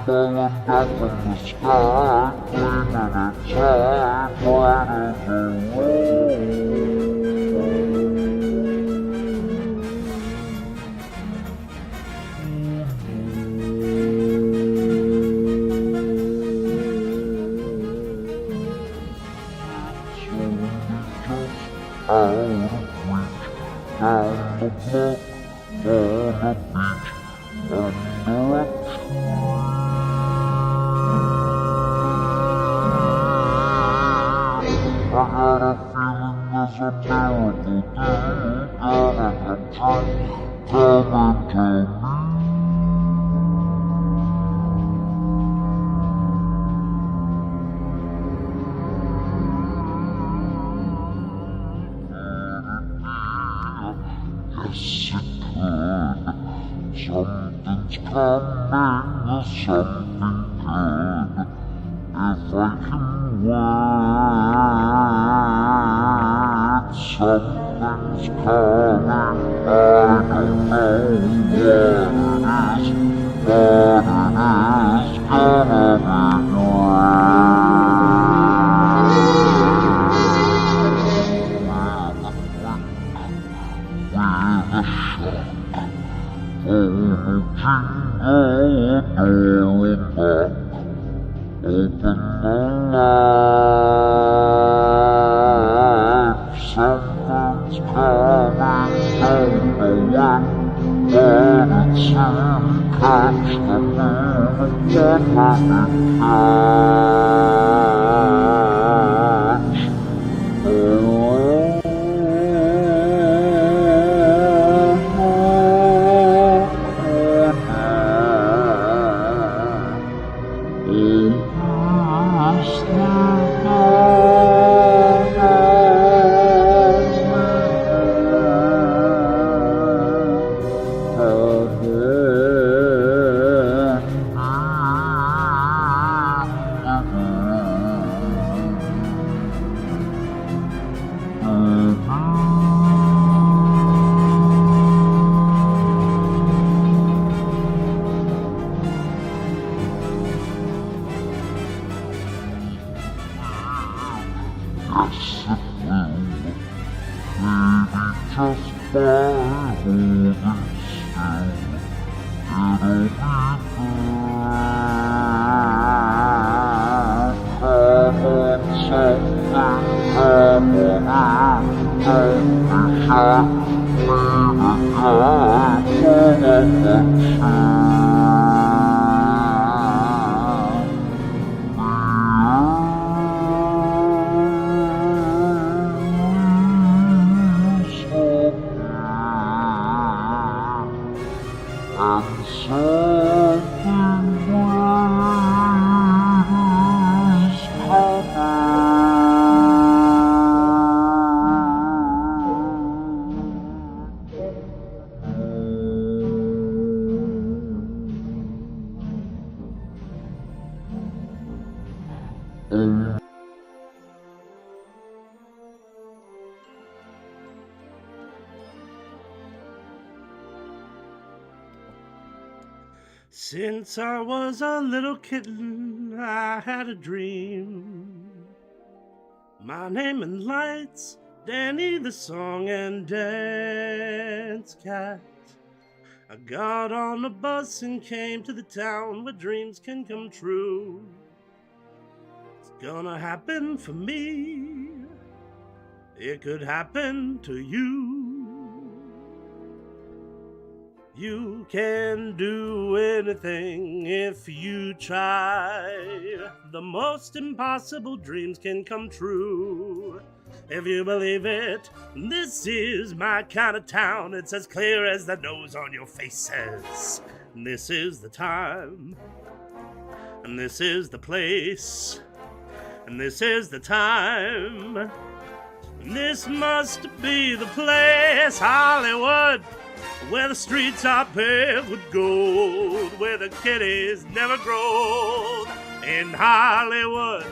Falling down from the sky, gleaming inside, blinding Something's coming, something good. If I can wait, something's coming. I don't know what it is, gonna be open the light, someone's coming home alone, and it's time to catch the moment that happens. Since I was a little kitten, I had a dream. My name in lights, Danny the song and dance cat. I got on a bus and came to the town where dreams can come true. It's gonna happen for me. It could happen to you. You can do anything if you try. The most impossible dreams can come true. If you believe it, this is my kind of town. It's as clear as the nose on your faces. and this is the time, and this is the place, and this is the time. This must be the place, Hollywood, where the streets are paved with gold, where the kitties never grow. In Hollywood,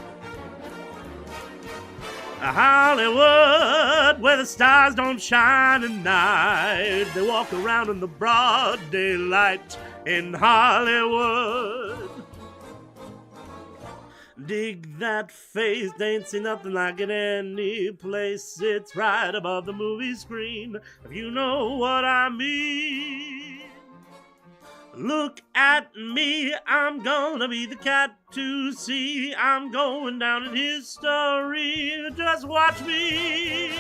Hollywood, where the stars don't shine at night, they walk around in the broad daylight. In Hollywood, dig that face, they ain't seen nothing like it any place. It's right above the movie screen, if you know what I mean. Look at me, I'm gonna be the cat to see. I'm going down in history, just watch me.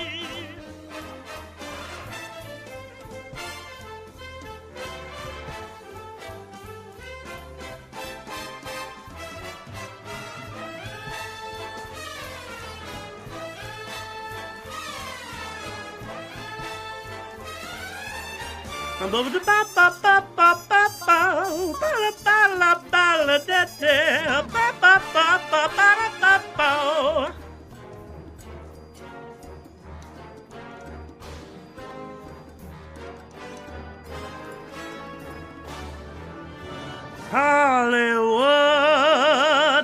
I'm over the ba ba ba ba ba ba ba ba la ba la da da ba ba ba ba ba ba ba. Hollywood,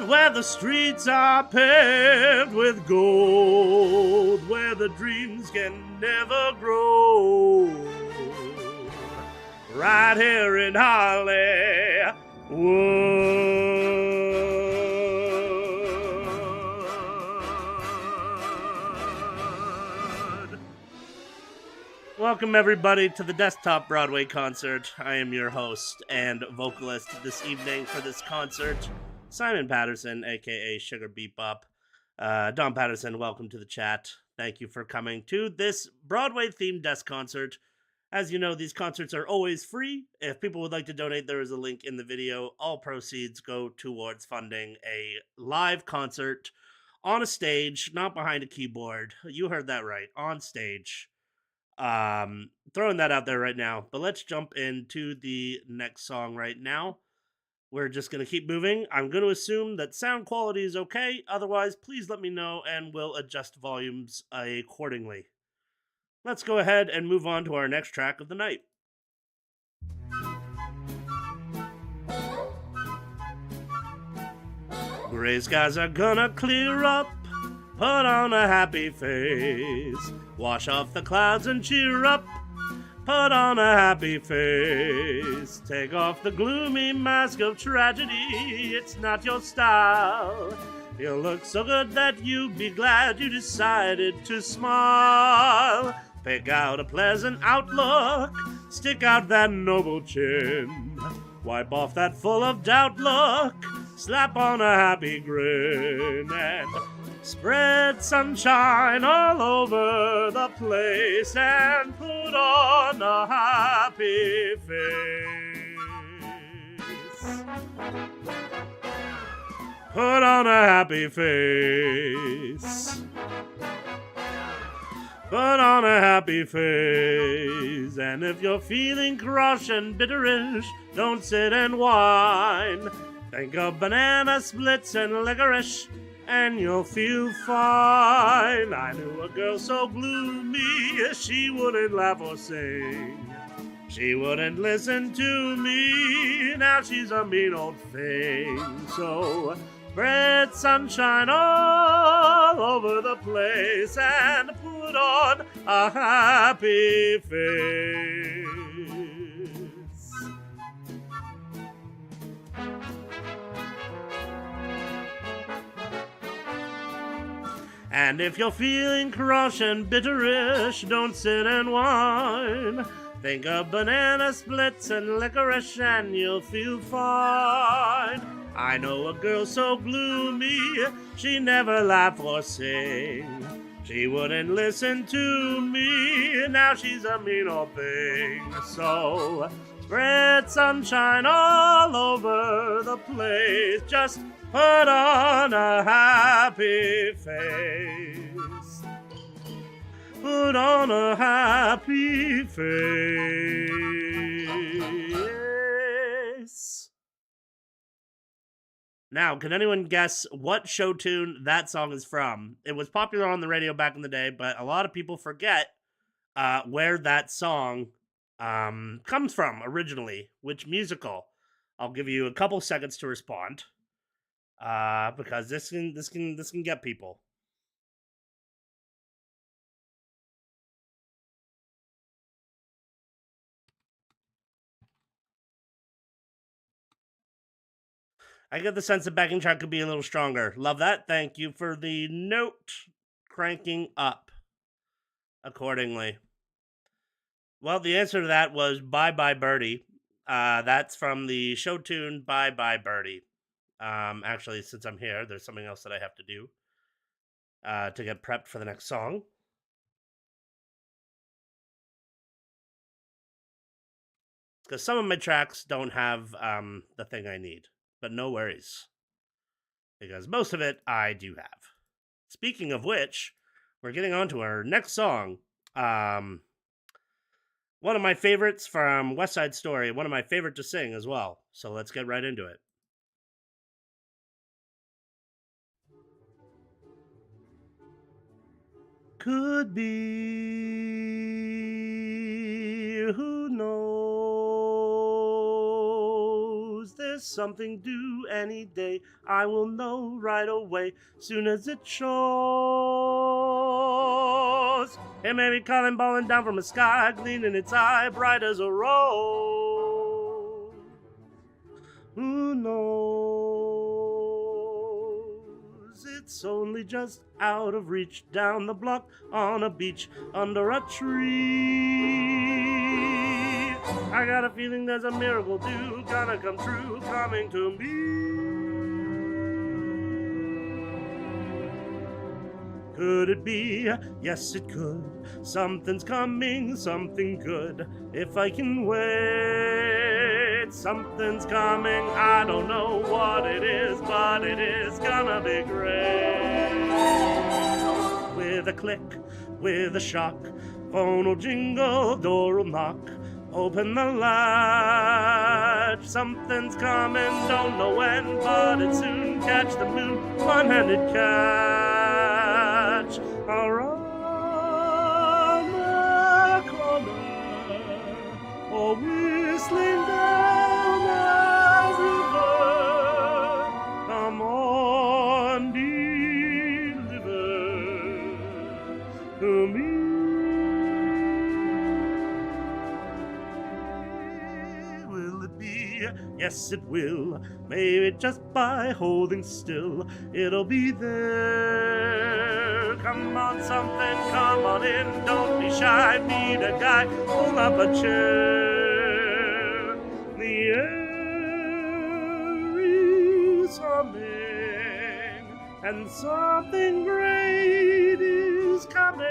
where the streets are paved with gold, where the dreams can never grow. Right here in Hollywood. Welcome everybody to the Desktop Broadway concert. I am your host and vocalist this evening for this concert, Simon Patterson, aka Sugar Bebop. Don Patterson, welcome to the chat. Thank you for coming to this Broadway-themed desk concert. As you know, these concerts are always free. If people would like to donate, there is a link in the video. All proceeds go towards funding a live concert on a stage, not behind a keyboard. You heard that right, on stage. Throwing that out there right now. But let's jump into the next song right now. We're just going to keep moving. I'm going to assume that sound quality is okay. Otherwise, please let me know and we'll adjust volumes accordingly. Let's go ahead and move on to our next track of the night. Gray skies are gonna clear up, put on a happy face, wash off the clouds and cheer up, put on a happy face, take off the gloomy mask of tragedy, it's not your style. You look so good that you'd be glad you decided to smile. Pick out a pleasant outlook, stick out that noble chin, wipe off that full of doubt look, slap on a happy grin, and spread sunshine all over the place, and put on a happy face. Put on a happy face. Put on a happy face, and if you're feeling crushed and bitterish, don't sit and whine. Think of banana splits and licorice, and you'll feel fine. I knew a girl so gloomy, she wouldn't laugh or sing. She wouldn't listen to me, now she's a mean old thing. So spread sunshine all over the place and put on a happy face. And if you're feeling crushed and bitterish, don't sit and whine. Think of banana splits and licorice and you'll feel fine. I know a girl so gloomy, she never laugh or sing. She wouldn't listen to me, now she's a mean old thing. So spread sunshine all over the place, just put on a happy face. Put on a happy face. Now, can anyone guess what show tune that song is from? It was popular on the radio back in the day, but a lot of people forget where that song comes from originally. Which musical? I'll give you a couple seconds to respond because this can get people. I get the sense the backing track could be a little stronger. Love that. Thank you for the note cranking up accordingly. Well, the answer to that was Bye Bye Birdie. That's from the show tune Bye Bye Birdie. Actually, since I'm here, there's something else that I have to do to get prepped for the next song. Because some of my tracks don't have the thing I need, but no worries. Because most of it I do have. Speaking of which, we're getting on to our next song. One of my favorites from West Side Story, one of my favorite to sing as well. So let's get right into it. Could be, who knows? There's something due any day. I will know right away, soon as it shows. It may be calling, balling down from the sky, gleaming its eye, bright as a rose. Who knows? It's only just out of reach, down the block, on a beach, under a tree. I got a feeling there's a miracle due, gonna come true, coming to me. Could it be? Yes, it could. Something's coming, something good. If I can wait, something's coming. I don't know what it is, but it is gonna be great. With a click, with a shock, phone will jingle, door will knock. Open the latch, something's coming, don't know when, but it soon. Catch the moon, one-handed catch. Around the corner, or whistling down the river. Come on, deliver to me. Yes, it will. Maybe just by holding still, it'll be there. Come on, something, come on in. Don't be shy, meet a guy. Pull up a chair. The air is humming, and something great is coming.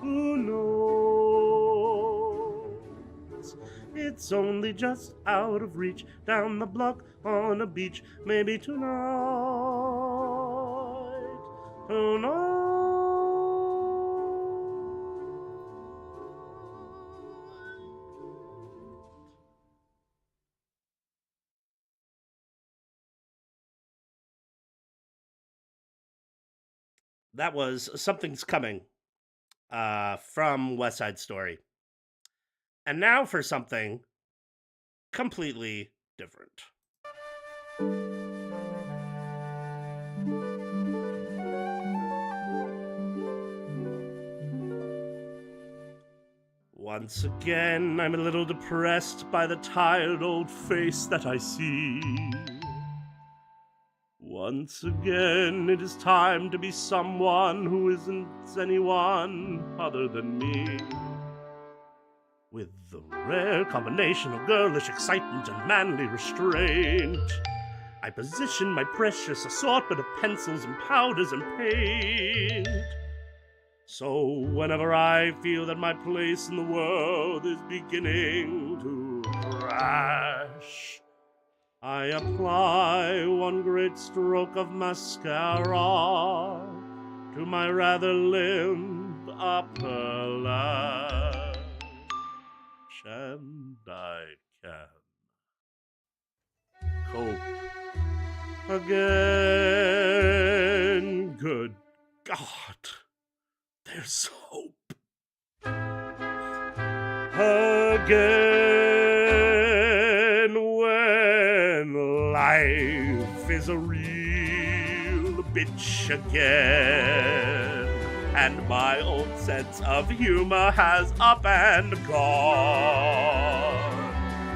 Who knows? It's only just out of reach, down the block, on a beach, maybe tonight. That was Something's Coming from West Side Story. And now for something completely different. Once again, I'm a little depressed by the tired old face that I see. Once again, it is time to be someone who isn't anyone other than me. With the rare combination of girlish excitement and manly restraint, I position my precious assortment of pencils and powders and paint. So whenever I feel that my place in the world is beginning to crash, I apply one great stroke of mascara to my rather limp upper lash. And I can hope again. Good God, there's hope again when life is a real bitch again, and my old sense of humor has up and gone.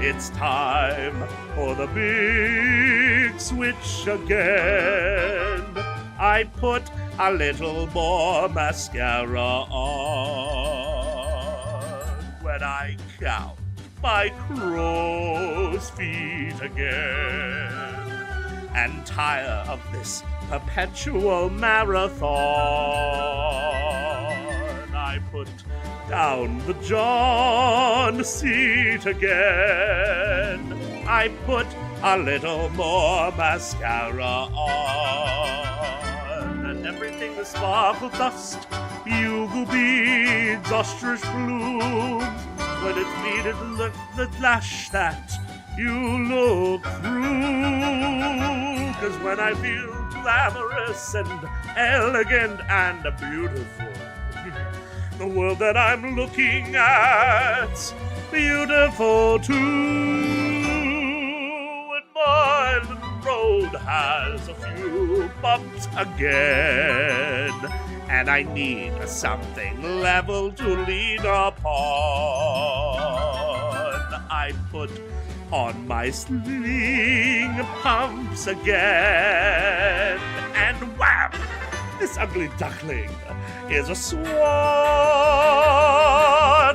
It's time for the big switch again. I put a little more mascara on when I count my crow's feet again, and tire of this perpetual marathon. I put down the John seat again. I put a little more mascara on, and everything is sparkle dust, bugle beads, ostrich blooms, when it's needed the flash that you look through. 'Cause when I feel glamorous and elegant and beautiful, the world that I'm looking at's beautiful too. And my little road has a few bumps again, and I need something level to lean upon. I put on my sling pumps again, and wham! This ugly duckling is a swan.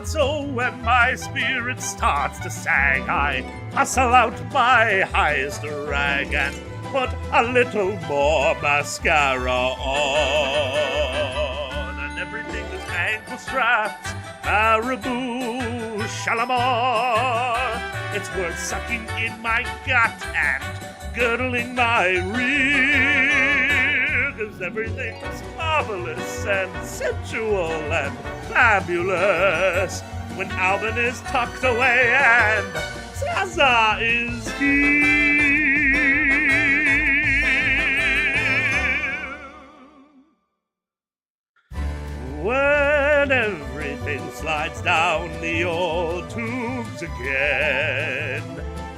So when my spirit starts to sag, I hustle out my highest rag and put a little more mascara on, and everything is ankle straps, marabou, shalamar. It's worth sucking in my gut and girdling my rear, 'cause everything's marvelous and sensual and fabulous when Alvin is tucked away and Zaza is here. When everything slides down the old tubes again,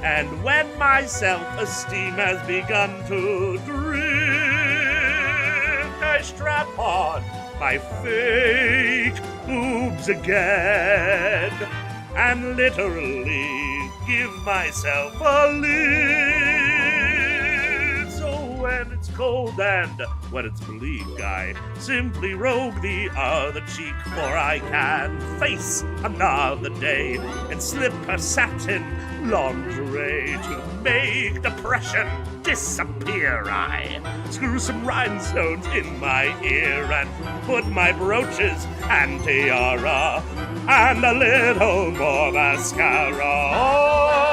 and when my self-esteem has begun to drift, I strap on my fake boobs again and literally give myself a lift. So when it's cold and when it's bleak, I simply rogue the other cheek, for I can face another day and slip a satin lingerie to make depression disappear. I screw some rhinestones in my ear and put my brooches and tiara and a little more mascara on.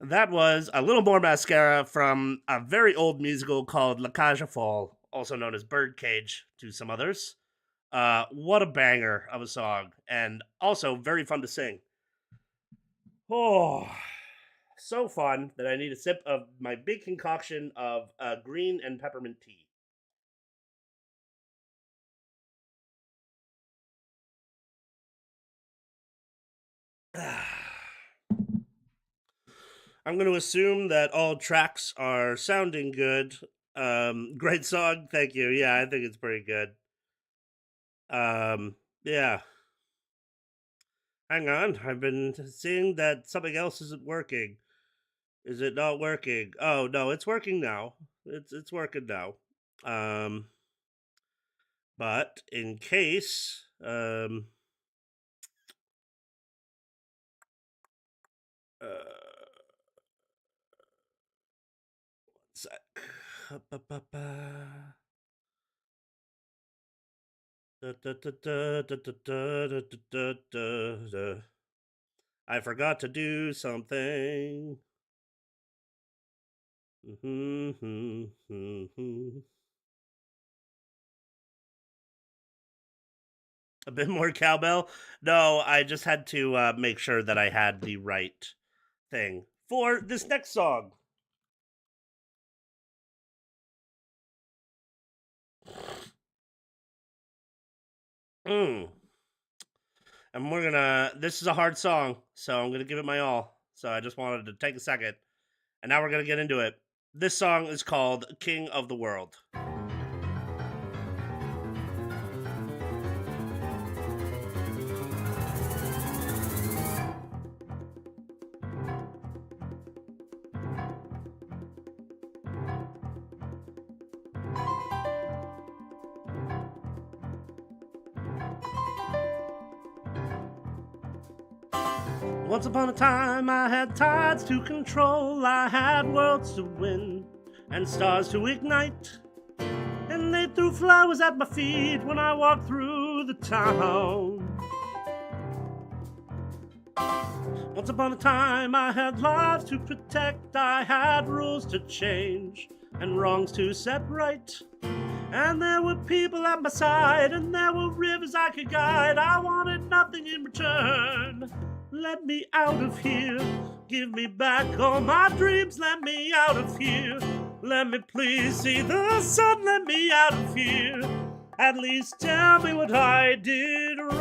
That was a little more mascara from a very old musical called La Cage aux Folles, also known as Birdcage to some others. What a banger of a song, and also very fun to sing. Oh, so fun that I need a sip of my big concoction of green and peppermint tea. I'm going to assume that all tracks are sounding good. Great song, thank you. Yeah, I think it's pretty good. Yeah. Hang on, I've been seeing that something else isn't working. Is it not working? Oh no, it's working now. It's working now. Um, but in case, sec. Da, da, da, da, da, da, da, da, da, da. I forgot to do something. A bit more cowbell? No, I just had to make sure that I had the right thing for this next song. Mm. And we're gonna. This is a hard song, so I'm gonna give it my all. So I just wanted to take a second, and now we're gonna get into it. This song is called "King of the World." Once upon a time, I had tides to control, I had worlds to win, and stars to ignite. And they threw flowers at my feet when I walked through the town. Once upon a time, I had lives to protect, I had rules to change, and wrongs to set right. And there were people at my side, and there were rivers I could guide. I wanted nothing in return. Let me out of here. Give me back all my dreams. Let me out of here. Let me please see the sun. Let me out of here. At least tell me what I did wrong.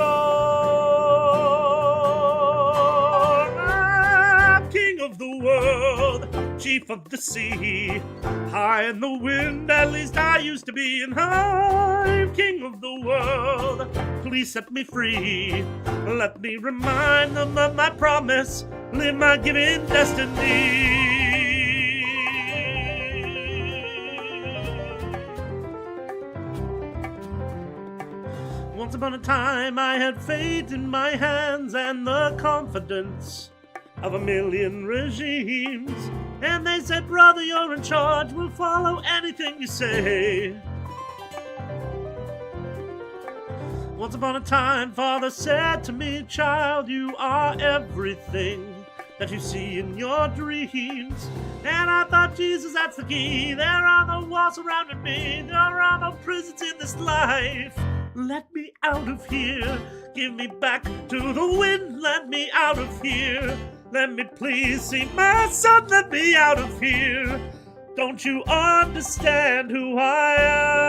I'm king of the world, chief of the sea, high in the wind, at least I used to be. And I'm king of the world, please set me free. Let me remind them of my promise, live my given destiny. Once upon a time I had fate in my hands and the confidence of a million regimes. And they said, brother, you're in charge, we'll follow anything you say. Once upon a time, father said to me, child, you are everything that you see in your dreams. And I thought, Jesus, that's the key. There are no walls surrounding me. There are no prisons in this life. Let me out of here. Give me back to the wind. Let me out of here. Let me please see my son. Let me out of here. Don't you understand who I am?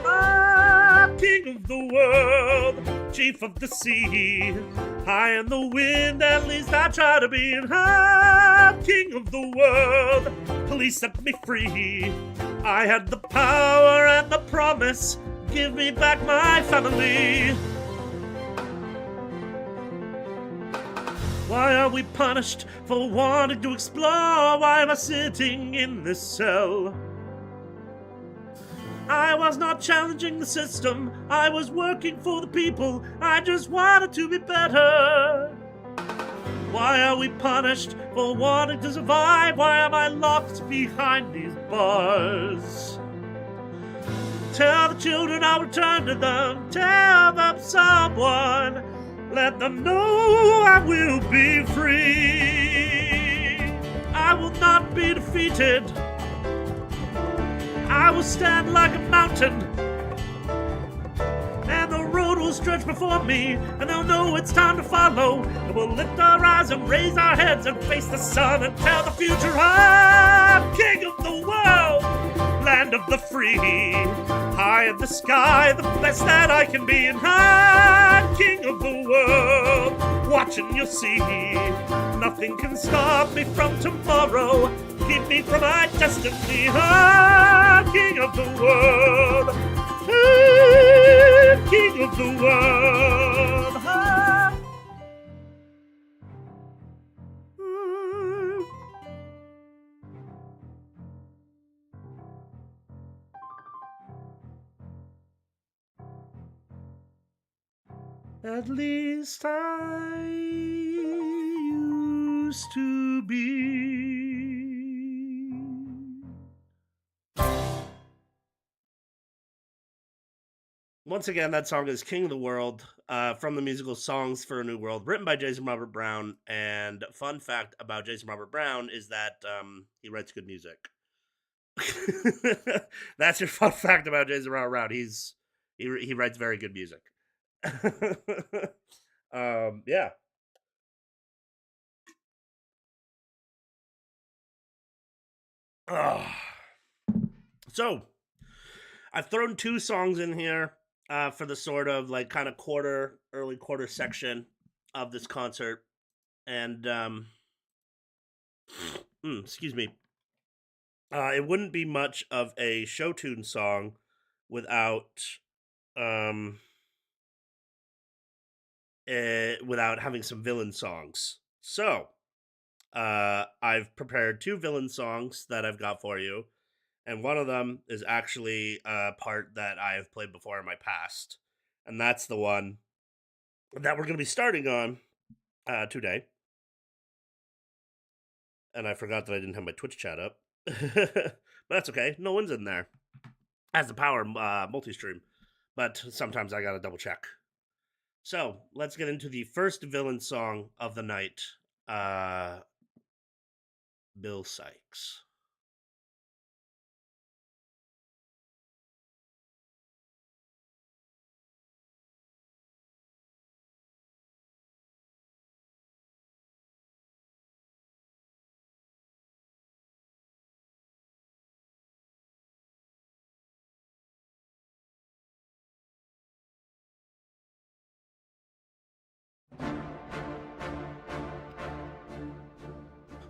I'm king of the world, chief of the sea, high in the wind, at least I try to be. And I'm king of the world, please set me free. I had the power and the promise, give me back my family. Why are we punished for wanting to explore? Why am I sitting in this cell? I was not challenging the system, I was working for the people, I just wanted to be better. Why are we punished for wanting to survive? Why am I locked behind these bars? Tell the children I'll return to them, tell them someone, let them know I will be free. I will not be defeated. I will stand like a mountain, and the road will stretch before me, and they'll know it's time to follow. And we'll lift our eyes and raise our heads and face the sun and tell the future I'm king of the world, land of the free, high in the sky, the best that I can be. And I'm king of the world, watching you'll see, nothing can stop me from tomorrow, keep me from my destiny. I'm king of the world, I'm king of the world. At least I used to be. Once again, that song is King of the World from the musical Songs for a New World, written by Jason Robert Brown. And fun fact about Jason Robert Brown is that he writes good music. That's your fun fact about Jason Robert Brown. He writes very good music. Yeah. Ugh. So I've thrown two songs in here for the sort of like kind of early quarter section of this concert, and excuse me, it wouldn't be much of a show tune song without um without having some villain songs. So I've prepared two villain songs that I've got for you, and one of them is actually a part that I have played before in my past, and that's the one that we're going to be starting on today. And I forgot that I didn't have my Twitch chat up, but that's okay. No one's in there. Has the power multi-stream, but sometimes I gotta double check. So let's get into the first villain song of the night. Bill Sykes.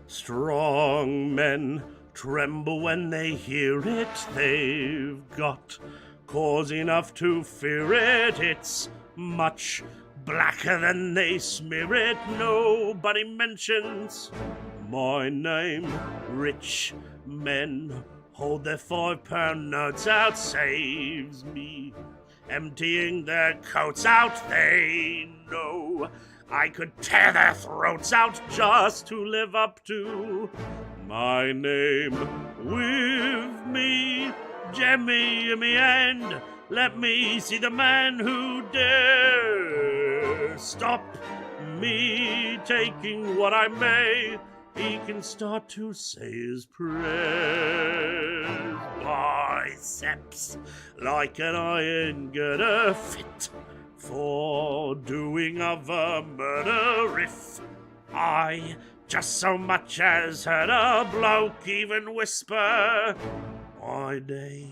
Strong men tremble when they hear it. They've got cause enough to fear it. It's much blacker than they smear it. Nobody mentions my name. Rich men hold their £5 notes out. Saves me emptying their coats out. They know I could tear their throats out just to live up to my name. With me, Jemmy, and let me see the man who dares stop me taking what I may. He can start to say his prayers. Biceps like an iron girder fit for doing of a murder. If I just so much as heard a bloke even whisper my name,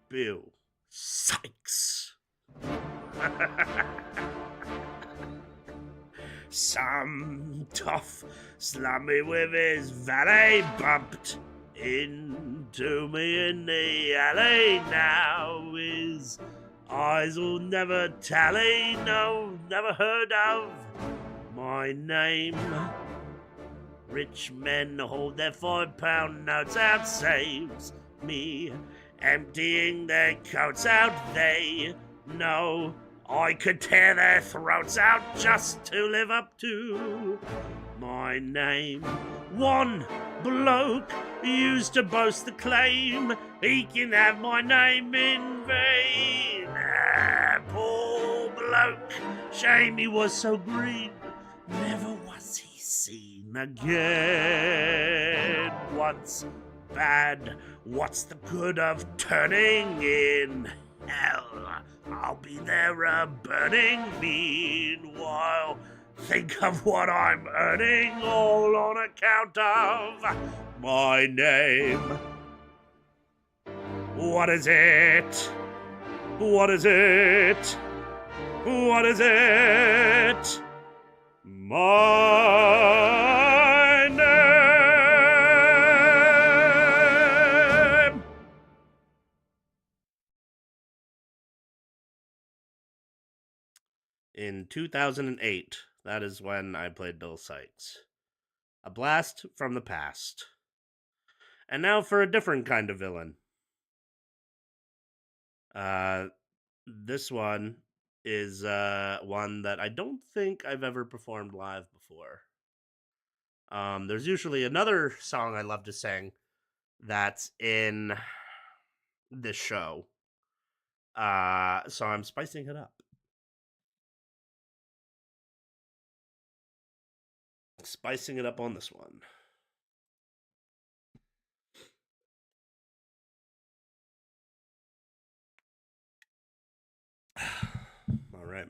Bill Sykes. Some tough slummy with his valet bumped into me in the alley. Now his eyes will never tally. No, never heard of my name. Rich men hold their £5 notes out. Saves me emptying their coats out. They know I could tear their throats out just to live up to my name. One bloke used to boast the claim he can have my name in vain. Poor bloke, shame he was so green, never was he seen again. Once bad, what's the good of turning in hell? I'll be there burning. Meanwhile, think of what I'm earning, all on account of my name. What is it? What is it? What is it? My name. In 2008, that is when I played Bill Sykes. A blast from the past. And now for a different kind of villain. This one is one that I don't think I've ever performed live before. There's usually another song I love to sing that's in this show. So I'm spicing it up. Spicing it up on this one. All right.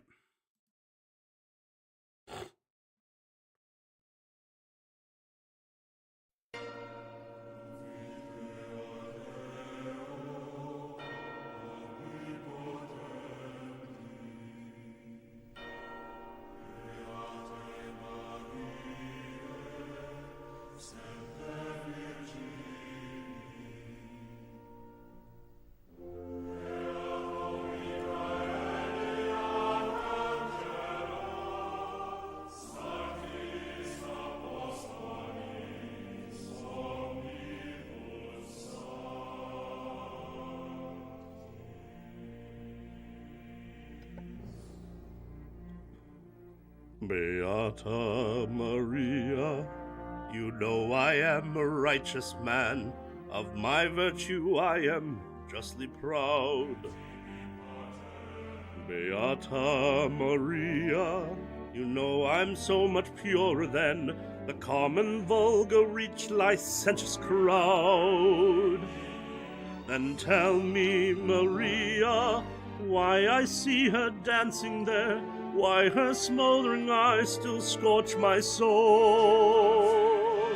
Beata Maria, you know I am a righteous man. Of my virtue I am justly proud. Beata Maria, you know I'm so much purer than the common vulgar reach licentious crowd. Then tell me, Maria, why I see her dancing there, why her smoldering eyes still scorch my soul.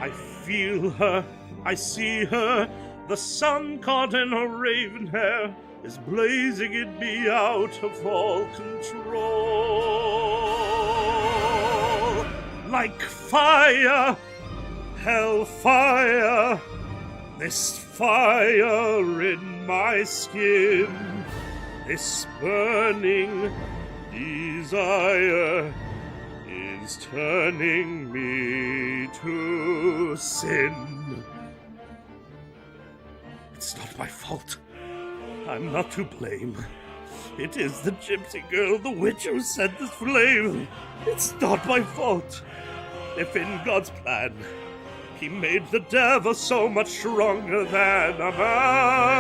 I feel her, I see her, the sun caught in her raven hair is blazing in me out of all control. Like fire, hell fire, this fire in my skin, this burning desire is turning me to sin. It's not my fault. I'm not to blame. It is the gypsy girl, the witch, who sent this flame. It's not my fault. If in God's plan He made the devil so much stronger than a man.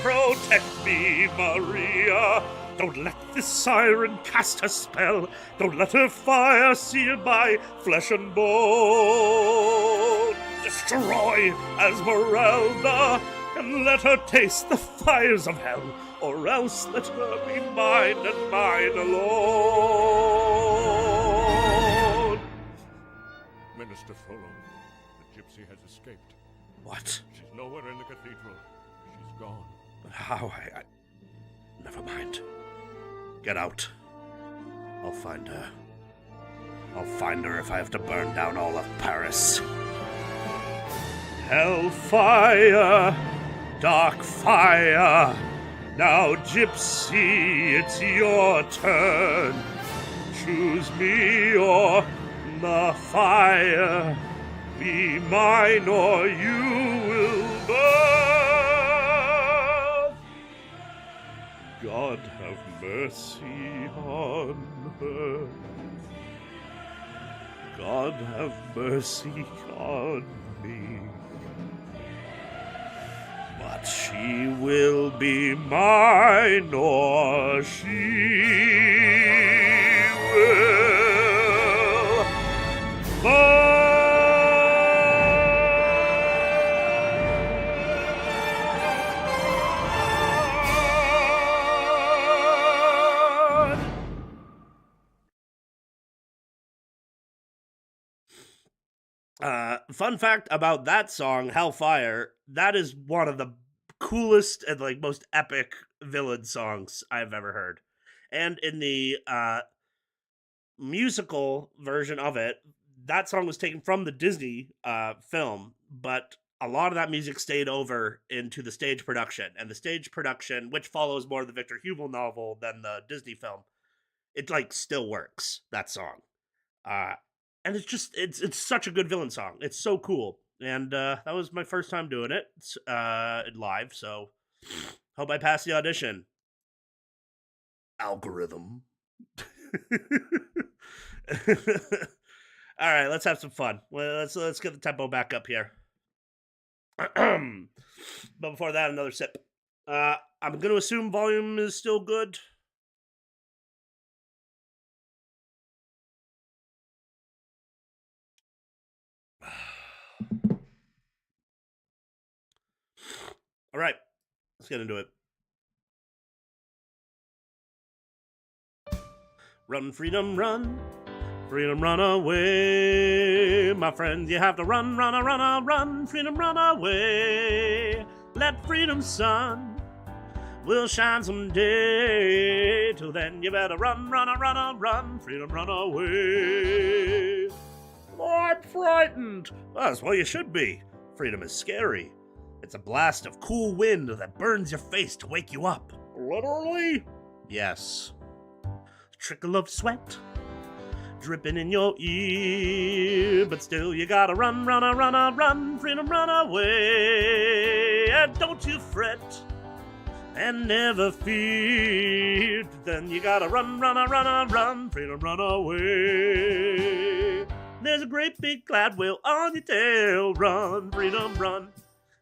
Protect me, Maria. Don't let this siren cast her spell. Don't let her fire seal my flesh and bone. Destroy Esmeralda, and let her taste the fires of hell, or else let her be mine and mine alone. Minister Frollo, the gypsy has escaped. What? She's nowhere in the cathedral. She's gone. But how? Never mind. Get out. I'll find her. I'll find her if I have to burn down all of Paris. Hellfire, dark fire. Now, gypsy, it's your turn. Choose me or the fire. Be mine or you will burn. God have mercy on her. God have mercy on me. But she will be mine, or she will burn. Fun fact about that song, Hellfire, that is one of the coolest and like most epic villain songs I've ever heard. And in the musical version of it, that song was taken from the Disney film, but a lot of that music stayed over into the stage production. And the stage production, which follows more of the Victor Hugo novel than the Disney film, it like still works, that song. And it's just it's such a good villain song. It's so cool. And that was my first time doing it live, so hope I pass the audition. Algorithm. All right, let's have some fun. Well, let's get the tempo back up here. But before that, another sip. I'm gonna assume volume is still good. All right, let's get into it. Run, freedom, run. Freedom, run away. My friends, you have to run, run. Freedom, run away. Let freedom's sun will shine someday. Till then, you better run. Freedom, run away. Oh, I'm frightened. Well, that's what you should be. Freedom is scary. It's a blast of cool wind that burns your face to wake you up. Literally? Yes. Trickle of sweat dripping in your ear, but still you gotta run, freedom, run away. And don't you fret and never fear. Then you gotta run, freedom, run away. There's a great big glad whale on your tail. Run, freedom, run.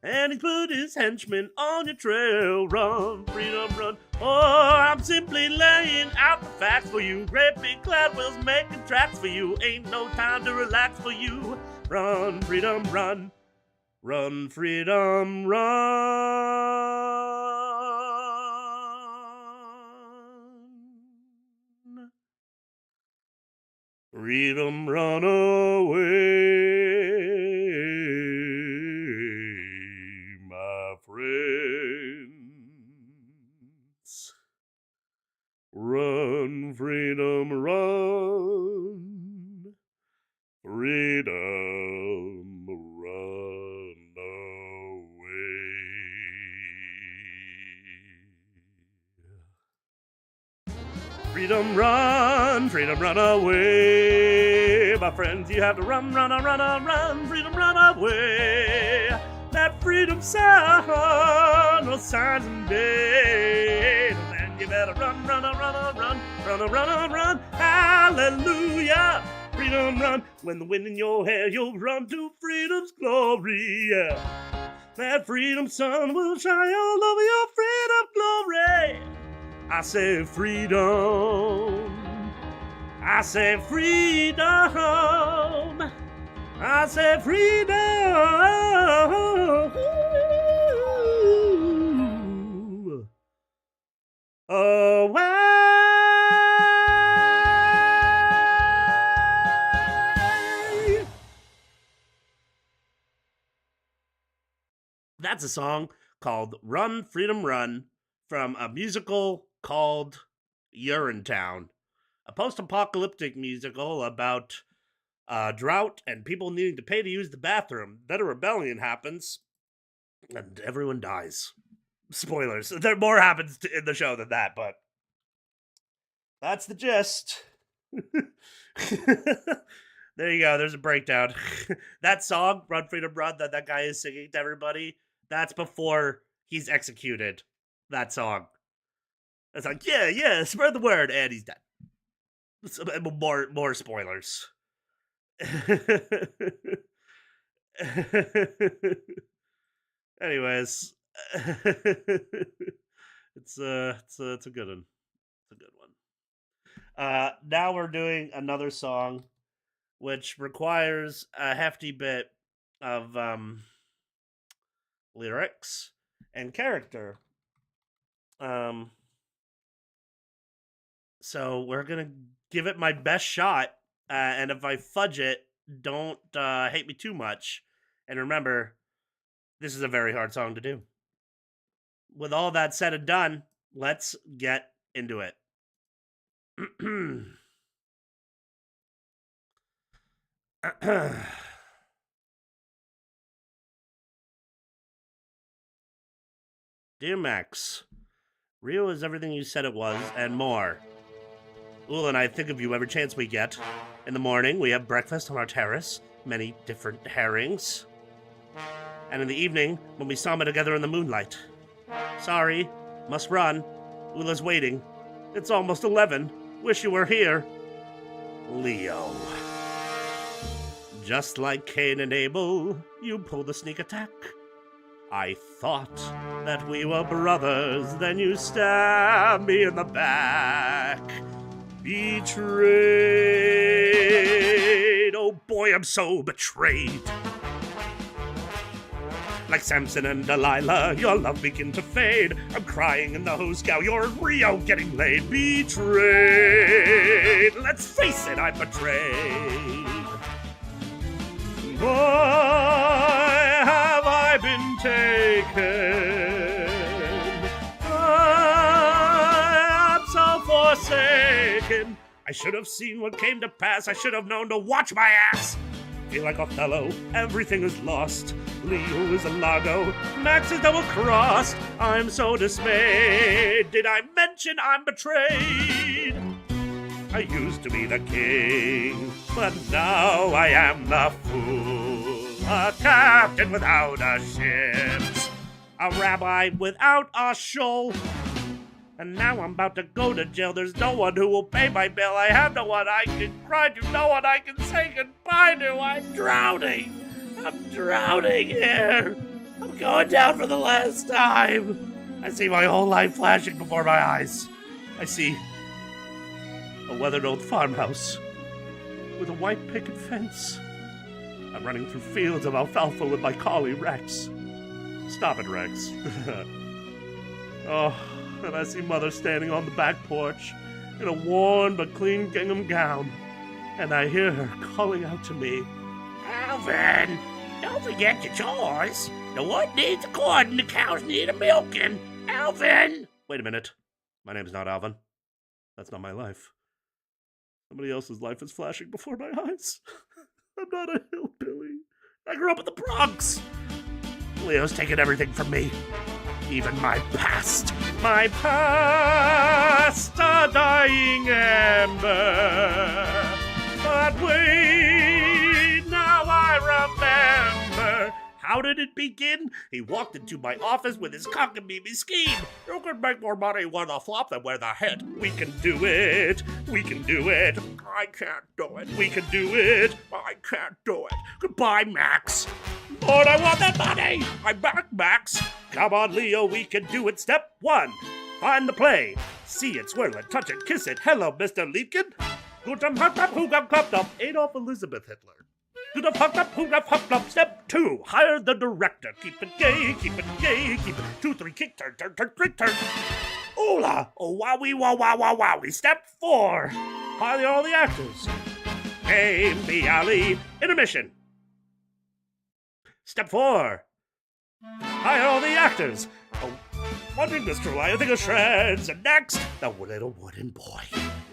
And he put his henchmen on your trail. Run, freedom, run. Oh, I'm simply laying out the facts for you. Great big glad whales making tracks for you. Ain't no time to relax for you. Run, freedom, run. Run, freedom, run. Freedom, run away. Friends, run, freedom, run, freedom, run away. Freedom, run away. My friends, you have to run, freedom, run away. That freedom sound will shine someday. Then you better run. Hallelujah. Freedom run. When the wind in your hair, you'll run to freedom's glory. Yeah. That freedom sun will shine all over your freedom glory. I say freedom. I say freedom. I said freedom. Away. That's a song called Run, Freedom, Run from a musical called Urinetown, a post-apocalyptic musical about drought and people needing to pay to use the bathroom. Then a rebellion happens, and everyone dies. Spoilers. There more happens in the show than that, but that's the gist. There you go. There's a breakdown. That song, Run, Freedom, Run, that guy is singing to everybody, that's before he's executed. That song. It's like, yeah, spread the word, and he's dead. More spoilers. Anyways, it's a good one. It's a good one. Now we're doing another song, which requires a hefty bit of lyrics and character. So we're gonna give it my best shot, and if I fudge it, don't hate me too much. And remember, this is a very hard song to do. With all that said and done, let's get into it. Dear Max, Rio is everything you said it was, and more. Ula and I think of you every chance we get. In the morning, we have breakfast on our terrace, many different herrings. And in the evening, when we samba together in the moonlight. Sorry, must run. Ula's waiting. It's almost 11. Wish you were here. Leo. Just like Cain and Abel, you pull the sneak attack. I thought that we were brothers, then you stabbed me in the back. Betrayed. Oh boy, I'm so betrayed. Like Samson and Delilah, your love began to fade. I'm crying in the hose gow, you're in Rio getting laid. Betrayed. Let's face it, I'm betrayed. Why have I been taken? I am so forsaken. I should have seen what came to pass. I should have known to watch my ass. Feel like Othello, everything is lost. Leo is a Lago, Max is double-crossed. I'm so dismayed. Did I mention I'm betrayed? I used to be the king, but now I am the fool. A captain without a ship, a rabbi without a shoal. And now I'm about to go to jail. There's no one who will pay my bill. I have no one I can cry to, no one I can say goodbye to. I'm drowning. I'm drowning here. I'm going down for the last time. I see my whole life flashing before my eyes. I see a weathered old farmhouse with a white picket fence. I'm running through fields of alfalfa with my collie, Rex. Stop it, Rex. Oh, and I see Mother standing on the back porch in a worn but clean gingham gown. And I hear her calling out to me, Alvin, don't forget your chores. The wood needs a cord and the cows need a milking. Alvin! Wait a minute. My name's not Alvin. That's not my life. Somebody else's life is flashing before my eyes. I'm not a hillbilly. I grew up in the Bronx. Leo's taken everything from me. Even my past. My past, a dying ember. But wait, now I remember. How did it begin? He walked into my office with his cockamamie scheme. You can make more money with a flop than with a hit. We can do it. We can do it. I can't do it. We can do it. I can't do it. Goodbye, Max. Lord, I want that money. I'm back, Max. Come on, Leo, we can do it. Step 1. Find the play. See it, swirl it, touch it, kiss it. Hello, Mr. Liebkin. Guten Tag, Hugam Koptop. Adolf Elizabeth Hitler. Guten Tag, Hugam Koptop. Step 2. Hire the director. Keep it gay, keep it gay, keep it 2, 3, kick, turn, turn, turn, quick turn. Oola, oh wowie, wow, wow, wow, wowie. Step 4. Hire all the actors. Hey, me, Ali. Intermission. Step 4. Hire all the actors. Oh, one big Mr. Lion, think of shreds. And next, the little wooden boy.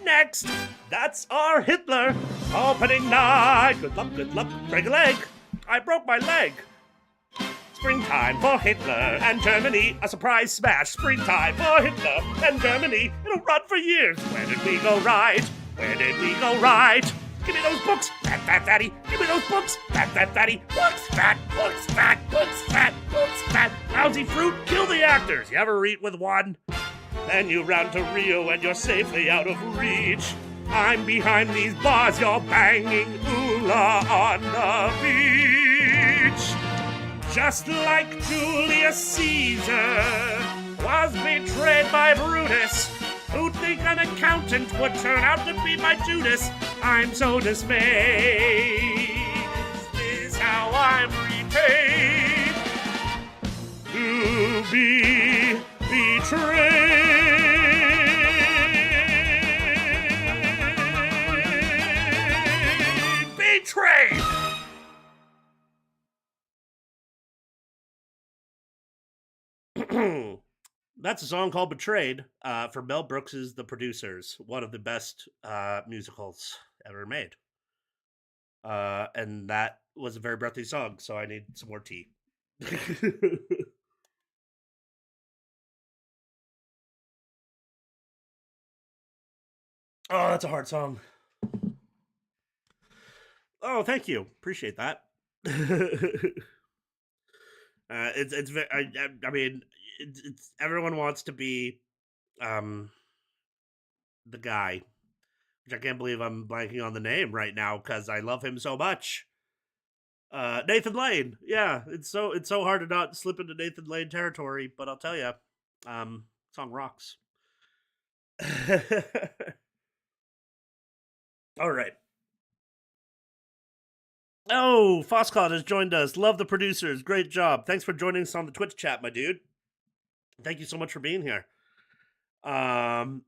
Next, that's our Hitler. Opening night. Good luck, break a leg. I broke my leg. Springtime for Hitler and Germany. A surprise smash. Springtime for Hitler and Germany. It'll run for years. Where did we go right? Where did we go right? Give me those books, fat, fat, fatty. Give me those books, fat, fat, fatty. Books, fat, books, fat, books, fat, books, fat. Lousy fruit, kill the actors. You ever eat with one? Then you round to Rio and you're safely out of reach. I'm behind these bars, you're banging oola on the beach. Just like Julius Caesar was betrayed by Brutus, who'd think an accountant would turn out to be my Judas? I'm so dismayed. Is this how I'm repaid? To be betrayed. Betrayed! That's a song called Betrayed for Mel Brooks's The Producers, one of the best musicals ever made. And that was a very breathy song, so I need some more tea. Oh, that's a hard song. Oh, thank you. Appreciate that. It's I mean, it's everyone wants to be the guy, which I can't believe I'm blanking on the name right now because I love him so much. Nathan Lane. Yeah, it's so hard to not slip into Nathan Lane territory, but I'll tell you, song rocks. All right. Oh, Foscon has joined us. Love the producers. Great job. Thanks for joining us on the Twitch chat, my dude. Thank you so much for being here. We're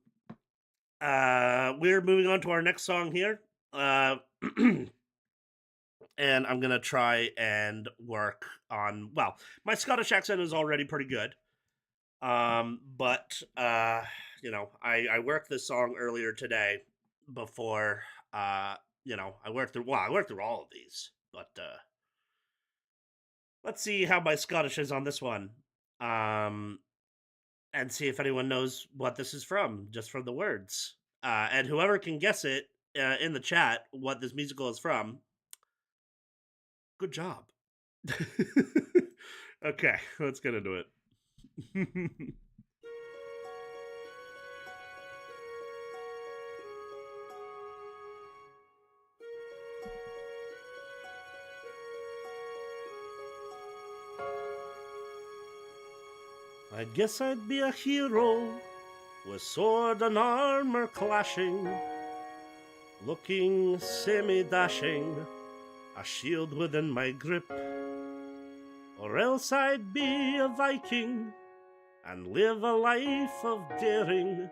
moving on to our next song here. And I'm gonna try and work on, well, my Scottish accent is already pretty good. But you know, I worked this song earlier today before you know, I worked through all of these, but let's see how my Scottish is on this one. And see if anyone knows what this is from, just from the words. And whoever can guess it in the chat what this musical is from, good job. Okay, let's get into it. I guess I'd be a hero with sword and armor clashing, looking semi-dashing, a shield within my grip. Or else I'd be a Viking and live a life of daring,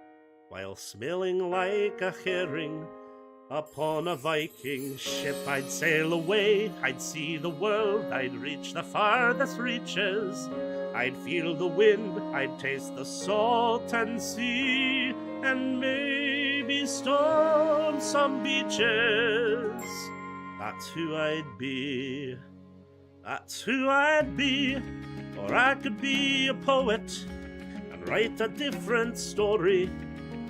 while smelling like a herring upon a Viking ship. I'd sail away, I'd see the world, I'd reach the farthest reaches. I'd feel the wind, I'd taste the salt and sea, and maybe storm some beaches. That's who I'd be. That's who I'd be. Or I could be a poet and write a different story,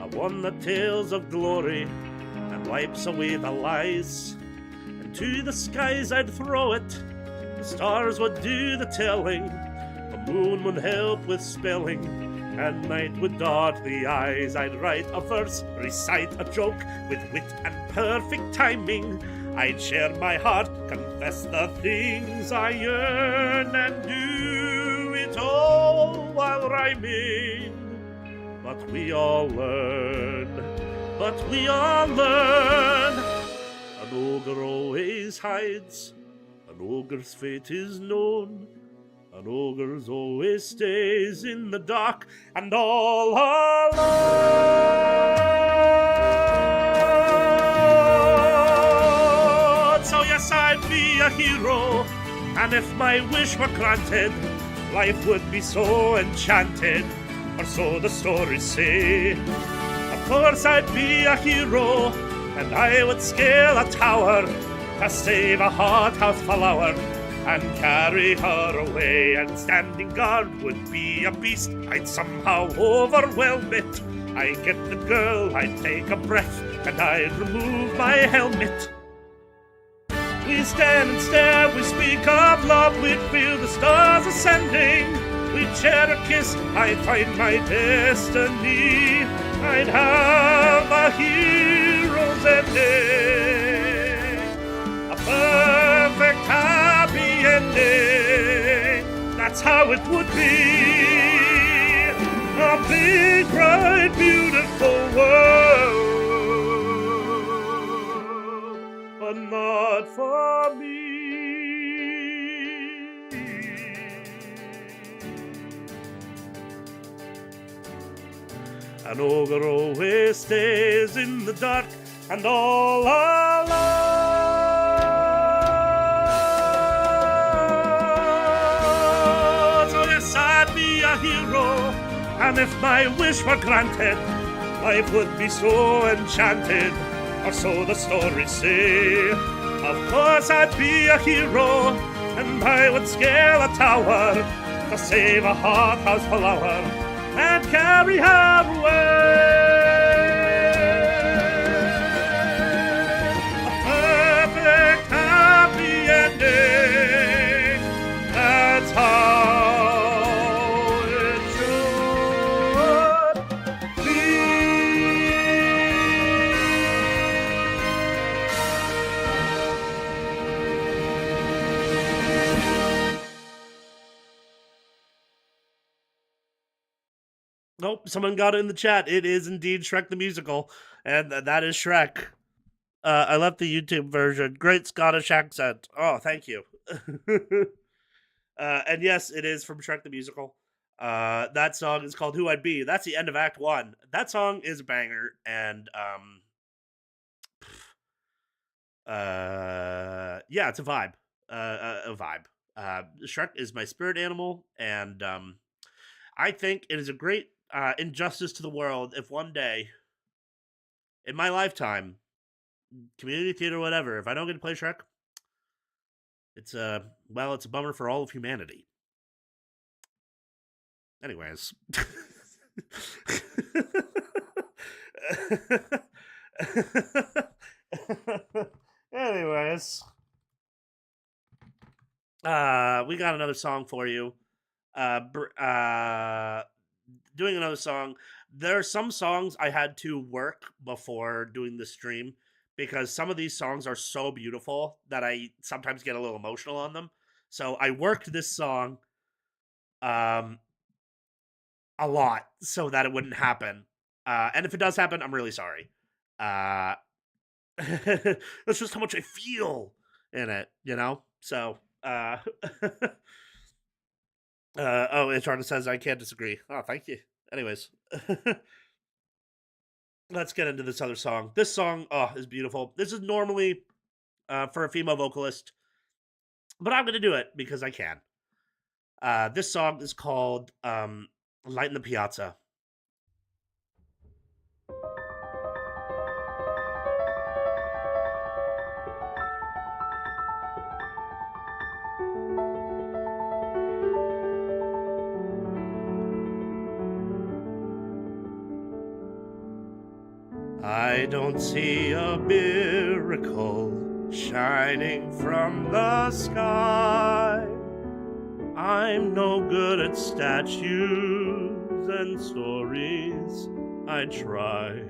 a one that tells of glory and wipes away the lies. And to the skies I'd throw it, the stars would do the telling, the moon would help with spelling, and night would dot the eyes. I'd write a verse, recite a joke with wit and perfect timing. I'd share my heart, confess the things I yearn, and do it all while rhyming. But we all learn, an ogre always hides, an ogre's fate is known, an ogre always stays in the dark and all alone. So yes, I'd be a hero, and if my wish were granted, life would be so enchanted, or so the stories say. Of course I'd be a hero, and I would scale a tower to save a hothouse flower and carry her away. And standing guard would be a beast, I'd somehow overwhelm it. I'd get the girl, I'd take a breath, and I'd remove my helmet. We stand and stare, we speak of love, we'd feel the stars ascending. We'd share a kiss, I'd find my destiny. I'd have a hero's ending, a perfect happy ending. That's how it would be, a big, bright, beautiful world, but not for me. An ogre always stays in the dark and all alone. So yes, I'd be a hero, and if my wish were granted, life would be so enchanted, or so the stories say. Of course I'd be a hero, and I would scale a tower to save a hothouse flower and carry her away. A perfect happy ending, that's how it should be. Oh, someone got it in the chat. It is indeed Shrek the Musical, and that is Shrek. I left the YouTube version. Great Scottish accent. Oh, thank you. And yes, it is from Shrek the Musical. That song is called Who I'd Be. That's the end of Act 1. That song is a banger, and yeah, it's a vibe. A vibe. Shrek is my spirit animal, and I think it is a great injustice to the world if one day, in my lifetime, community theater, whatever, if I don't get to play Shrek, it's it's a bummer for all of humanity. Anyways. Anyways. We got another song for you. Doing another song. There are some songs I had to work before doing the stream because some of these songs are so beautiful that I sometimes get a little emotional on them. So I worked this song a lot so that it wouldn't happen. And if it does happen, I'm really sorry. That's just how much I feel in it, you know? So, oh, Uncharted says I can't disagree. Oh, thank you. Anyways, let's get into this other song. This song, is beautiful. This is normally for a female vocalist, but I'm gonna do it because I can. This song is called "Light in the Piazza." I don't see a miracle shining from the sky. I'm no good at statues and stories. I try.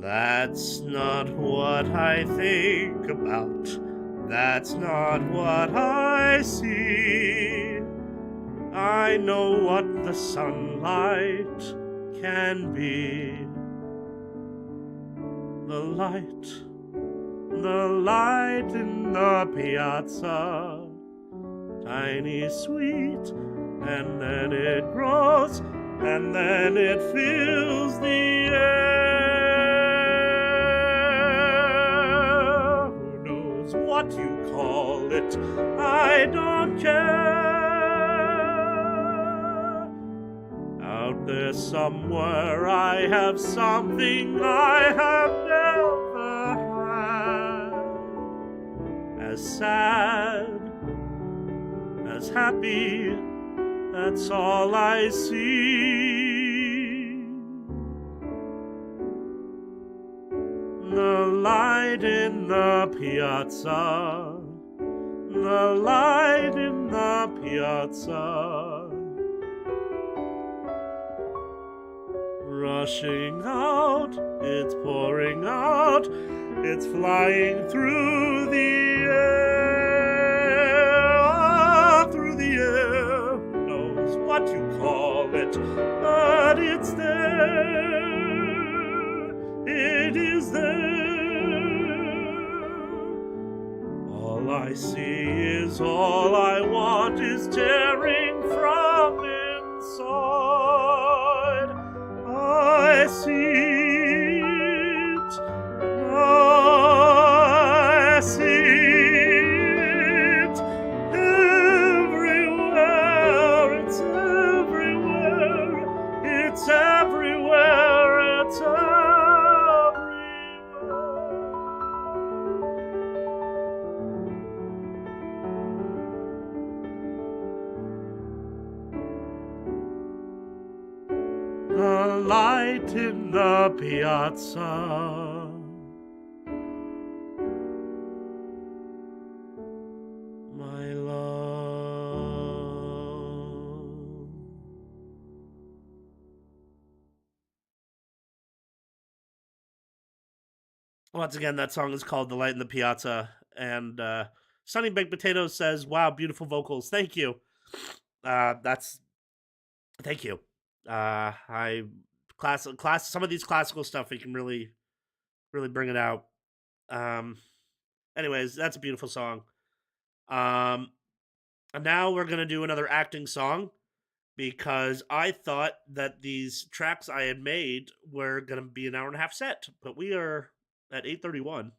That's not what I think about. That's not what I see. I know what the sunlight can be. The light in the piazza, tiny, sweet, and then it grows, and then it fills the air. Who knows what you call it? I don't care. Out there somewhere I have something I have never had. As sad, as happy, that's all I see. The light in the piazza, the light in the piazza. Rushing out, it's pouring out, it's flying through the air, through the air. Who knows what you call it, but it's there, it is there. All I see is all I want is tearing from inside. I see it, I see it everywhere, it's everywhere, it's everywhere, it's the light in the piazza, my love. Once again, that song is called "The Light in the Piazza," and Sunny Baked Potatoes says, "Wow, beautiful vocals. Thank you." Thank you. I some of these classical stuff we can really bring it out. Um, anyways, that's a beautiful song. Um, and now we're gonna do another acting song because I thought that these tracks I had made were gonna be an hour and a half set, but we are at 8:31.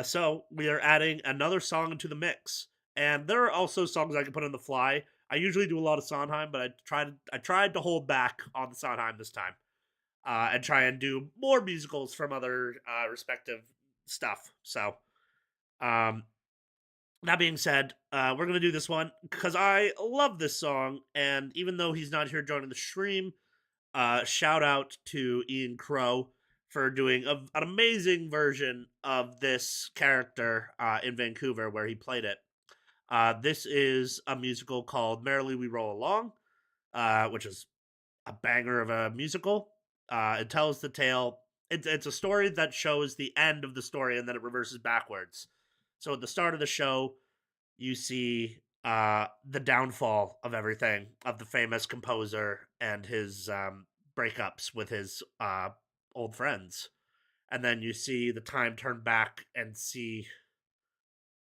So we are adding another song into the mix, and there are also songs I can put on the fly. I usually do a lot of Sondheim, but I tried to hold back on the Sondheim this time, and try and do more musicals from other respective stuff. So, um, that being said, we're gonna do this one because I love this song, and even though he's not here joining the stream, shout out to Ian Crow for doing an amazing version of this character in Vancouver where he played it. This is a musical called Merrily We Roll Along, which is a banger of a musical. It tells the tale. It's a story that shows the end of the story and then it reverses backwards. So at the start of the show, you see the downfall of everything of the famous composer and his breakups with his old friends, and then you see the time turn back and see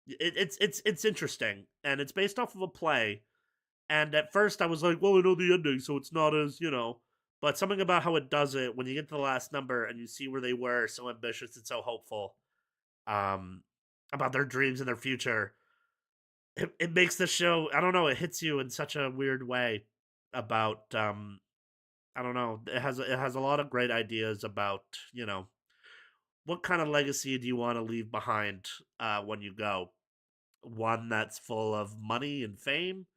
it's interesting, and it's based off of a play. And at first, I was like, "Well, I know the ending, so it's not as But something about how it does it when you get to the last number and you see where they were, so ambitious and so hopeful, um, about their dreams and their future it makes the show, I don't know, it hits you in such a weird way about I don't know, it has a lot of great ideas about, what kind of legacy do you want to leave behind when you go? One that's full of money and fame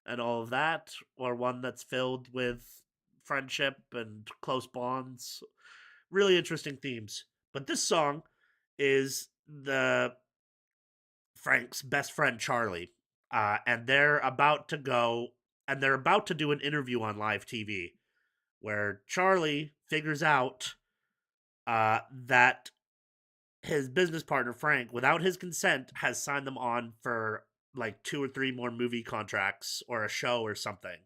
and all of that, or one that's filled with friendship and close bonds? Really interesting themes. But this song is the Frank's best friend Charlie, and they're about to do an interview on live TV where Charlie figures out that his business partner Frank, without his consent, has signed them on for like 2 or 3 more movie contracts or a show or something,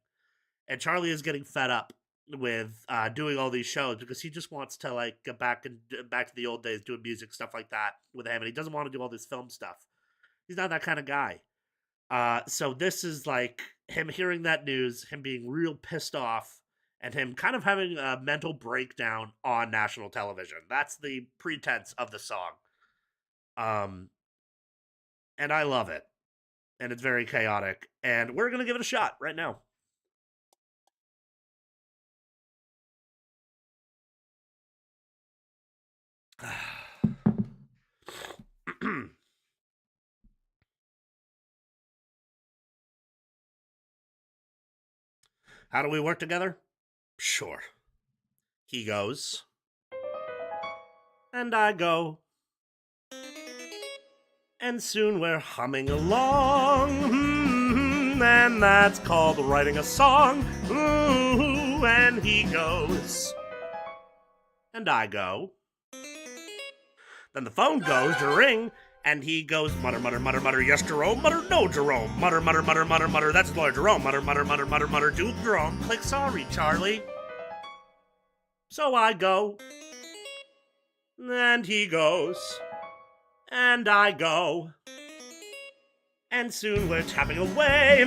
and Charlie is getting fed up with doing all these shows because he just wants to like get back to the old days doing music stuff like that with him, and he doesn't want to do all this film stuff. He's not that kind of guy. So this is like him hearing that news, him being real pissed off, and him kind of having a mental breakdown on national television. That's the pretense of the song. Um, and I love it. And it's very chaotic. And we're gonna give it a shot right now. How do we work together? Sure. He goes, and I go, and soon we're humming along, and that's called writing a song. Ooh, and he goes, and I go. Then the phone goes to ring, and he goes, mutter, mutter, mutter, mutter, yes, Jerome, mutter, no, Jerome, mutter, mutter, mutter, mutter, mutter, that's Lawyer Jerome, mutter, mutter, mutter, mutter, mutter, Duke Jerome, click, sorry, Charlie. So I go, and he goes, and I go, and soon we're tapping away.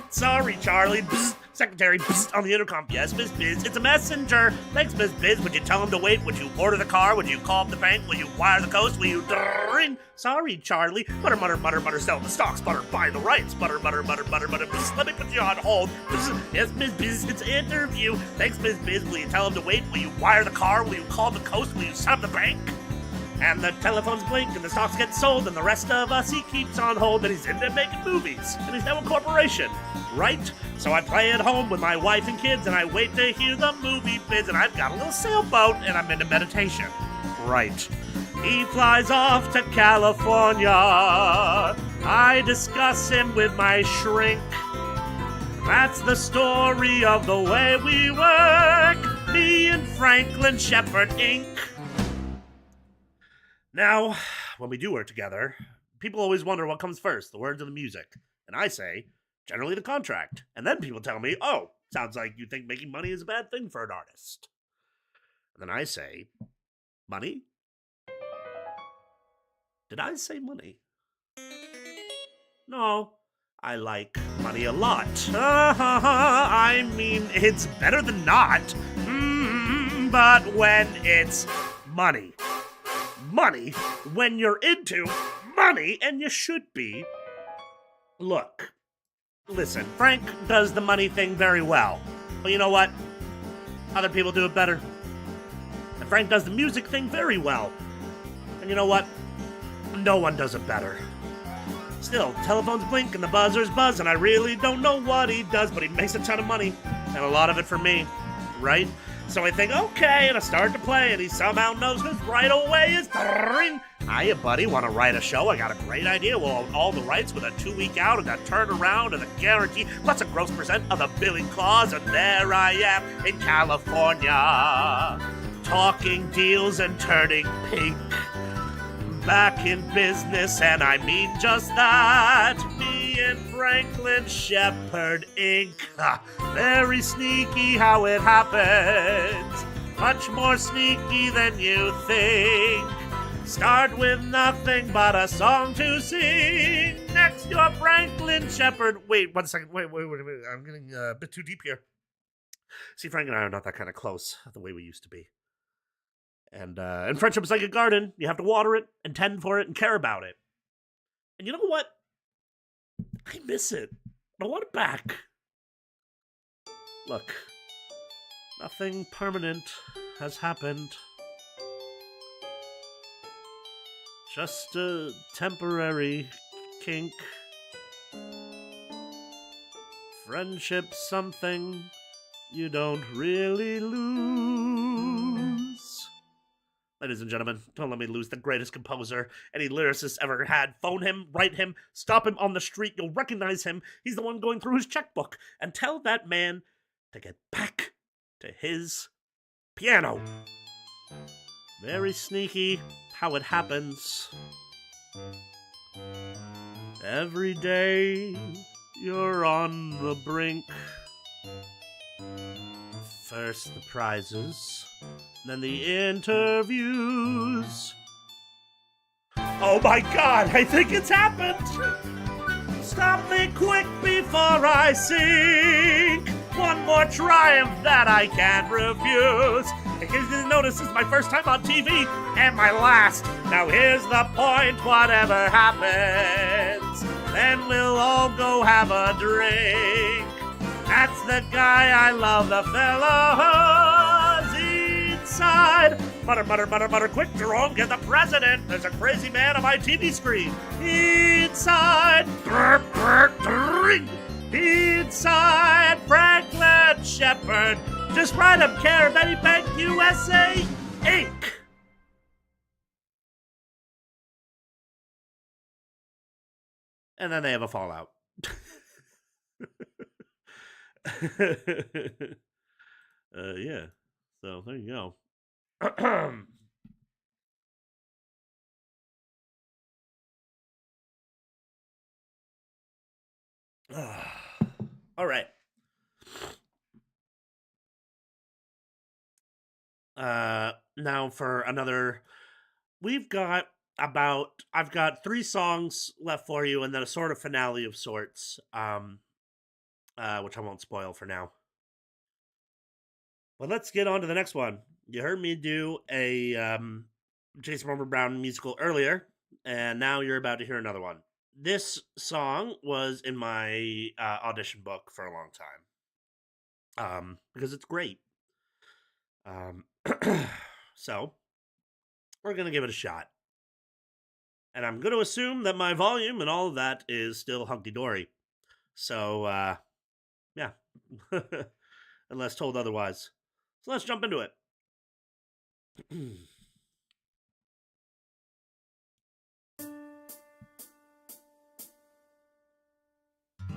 Sorry, Charlie. Bzz. Secretary bzz, on the intercom. Yes, Miss Biz, it's a messenger. Thanks, Miss Biz. Would you tell him to wait? Would you order the car? Would you call up the bank? Will you wire the coast? Will you ring? Sorry, Charlie. Mutter, mutter, mutter, mutter, sell the stocks. Butter, buy the rights. Butter, butter, butter, butter, butter. Bzz, let me put you on hold. Bzz. Yes, Miss Biz, it's an interview. Thanks, Miss Biz. Will you tell him to wait? Will you wire the car? Will you call the coast? Will you set up the bank? And the telephones blink and the stocks get sold and the rest of us he keeps on hold and he's into making movies and he's now a corporation, right? So I play at home with my wife and kids and I wait to hear the movie bids and I've got a little sailboat and I'm into meditation, right? He flies off to California. I discuss him with my shrink. That's the story of the way we work. Me and Franklin Shepherd Inc. Now, when we do work together, people always wonder what comes first, the words or the music. And I say, generally the contract. And then people tell me, oh, Sounds like you think making money is a bad thing for an artist. And then I say, money? Did I say money? No, I like money a lot. I mean, it's better than not. But when it's money. Money, when you're into money, and you should be. Look, listen, Frank does the money thing very well. But you know what? Other people do it better. And Frank does the music thing very well. And you know what? No one does it better. Still, telephones blink and the buzzers buzz, and I really don't know what he does, but he makes a ton of money, and a lot of it for me, right? So I think, okay, and I start to play, and he somehow knows this right away is ring. Hiya, buddy, want to write a show? I got a great idea. We'll own all the rights with a 2-week out and a turnaround and a guarantee, plus a gross percent of the billing clause, and there I am in California, talking deals and turning pink. Back in business, and I mean just that. Me and Franklin Shepherd Inc. Very sneaky how it happens. Much more sneaky than you think. Start with nothing but a song to sing. Next, you're Franklin Shepherd. Wait, 1 second. Wait. I'm getting a bit too deep here. See, Frank and I are not that kind of close the way we used to be. And friendship is like a garden. You have to water it and tend for it and care about it. And you know what? I miss it. I want it back. Look, nothing permanent has happened. Just a temporary kink. Friendship's something you don't really lose. Ladies and gentlemen, don't let me lose the greatest composer any lyricist ever had. Phone him, write him, stop him on the street. You'll recognize him. He's the one going through his checkbook. And tell that man to get back to his piano. Very sneaky how it happens. Every day you're on the brink. First the prizes, then the interviews. Oh my God, I think it's happened! Stop me quick before I sink. One more triumph that I can't refuse. In case you didn't notice, this is my first time on TV and my last. Now here's the point, whatever happens, then we'll all go have a drink. That's the guy I love, the fellows inside. Mutter, mutter, mutter, mutter, quick, Jerome, get the president. There's a crazy man on my TV screen. Inside, brr, brr, drink. Inside, Franklin Shepherd. Just write him, care of any bank, USA, Inc. And then they have a fallout. Yeah. So there you go. All right. Now for another, I've got 3 songs left for you, and then a sort of finale of sorts, which I won't spoil for now. But let's get on to the next one. You heard me do a Jason Farmer Brown musical earlier, and now you're about to hear another one. This song was in my audition book for a long time, because it's great. So we're gonna give it a shot, and I'm gonna assume that my volume and all of that is still hunky-dory. So yeah, unless told otherwise. So let's jump into it.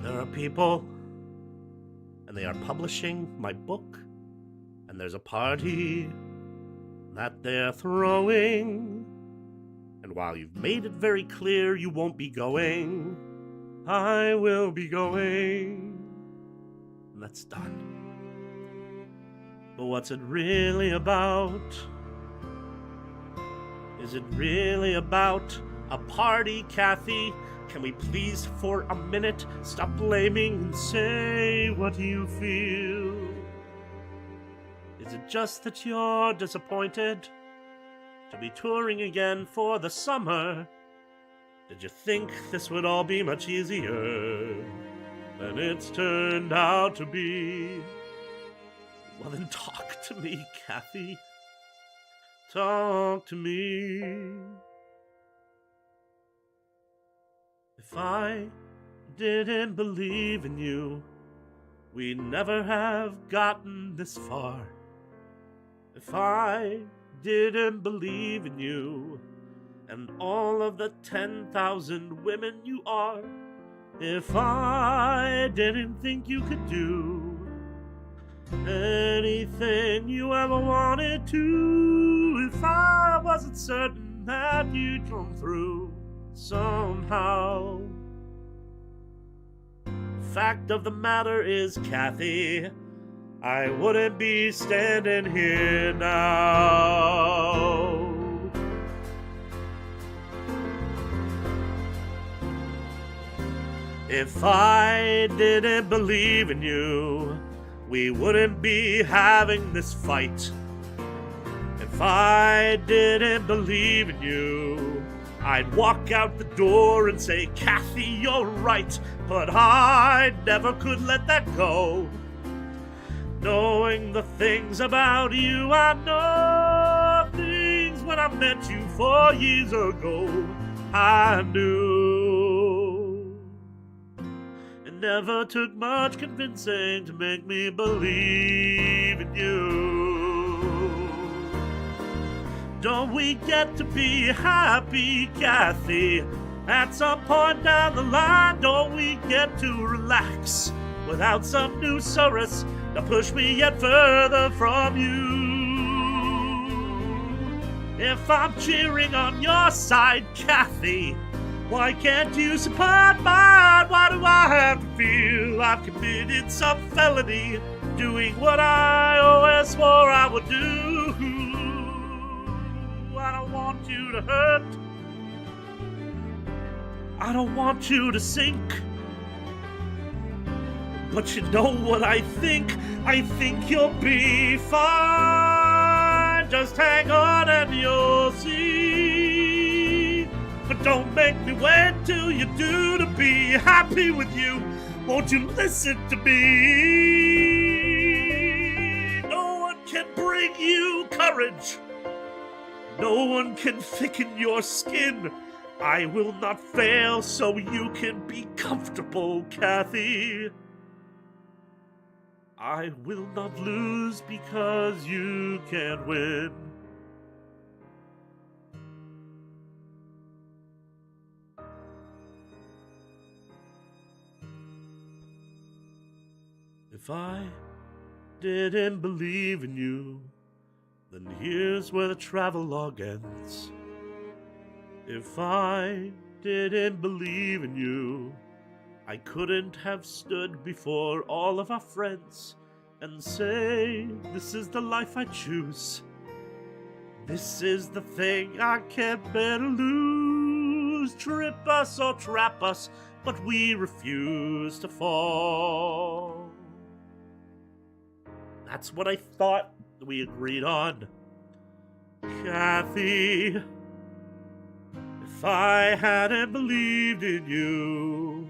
There are people, and they are publishing my book, and there's a party that they're throwing. And while you've made it very clear you won't be going, I will be going. And that's done. But what's it really about? Is it really about a party, Kathy? Can we please, for a minute, stop blaming and say what you feel? Is it just that you're disappointed to be touring again for the summer? Did you think this would all be much easier than it's turned out to be? Well, then talk to me, Kathy. Talk to me. If I didn't believe in you, we'd never have gotten this far. If I didn't believe in you and all of the 10,000 women you are, if I didn't think you could do anything you ever wanted to, if I wasn't certain that you'd come through somehow. Fact of the matter is, Kathy, I wouldn't be standing here now. If I didn't believe in you, we wouldn't be having this fight. If I didn't believe in you, I'd walk out the door and say, Kathy, you're right. But I never could let that go. Knowing the things about you, I know things when I met you 4 years ago. I knew. It never took much convincing to make me believe in you. Don't we get to be happy, Kathy? At some point down the line, don't we get to relax without some new solace to push me yet further from you? If I'm cheering on your side, Kathy, why can't you support mine? Why do I have to feel I've committed some felony, doing what I always swore I would do? I don't want you to hurt. I don't want you to sink. But you know what I think? I think you'll be fine. Just hang on and you'll see. But don't make me wait till you do to be happy with you. Won't you listen to me? No one can bring you courage. No one can thicken your skin. I will not fail so you can be comfortable, Kathy. I will not lose because you can't win. If I didn't believe in you, then here's where the travelogue ends. If I didn't believe in you, I couldn't have stood before all of our friends and say, this is the life I choose. This is the thing I can't bear to lose. Trip us or trap us, but we refuse to fall. That's what I thought we agreed on, Kathy. If I hadn't believed in you,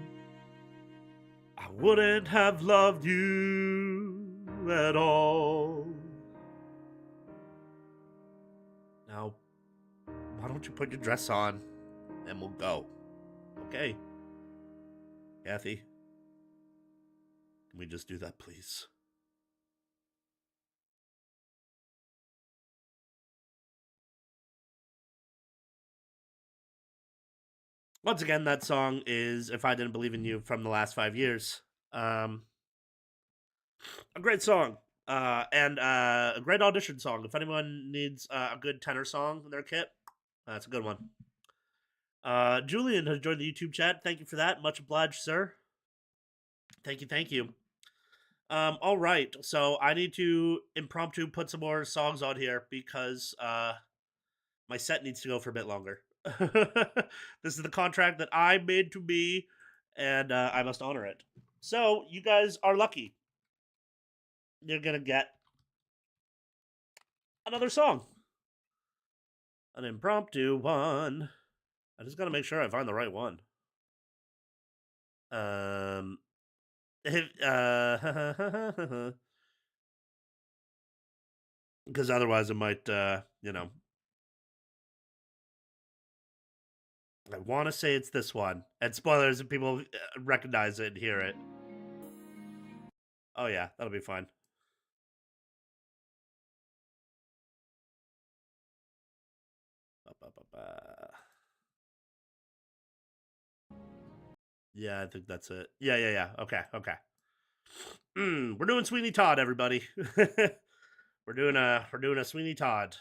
I wouldn't have loved you at all. Now, why don't you put your dress on and we'll go? Okay. Kathy, can we just do that, please? Once again, that song is If I Didn't Believe in You from the last 5 years. A great song. And a great audition song. If anyone needs a good tenor song in their kit, that's a good one. Julian has joined the YouTube chat. Thank you for that. Much obliged, sir. Thank you. All right. So I need to impromptu put some more songs on here because my set needs to go for a bit longer. This is the contract that I made to be, and I must honor it. So you guys are lucky. You're gonna get another song, an impromptu one. I just gotta make sure I find the right one. Um, because otherwise it might, I want to say it's this one. And spoilers if people recognize it and hear it. Oh yeah, that'll be fine. Yeah, I think that's it. Yeah. Okay. We're doing Sweeney Todd, everybody. we're doing a Sweeney Todd.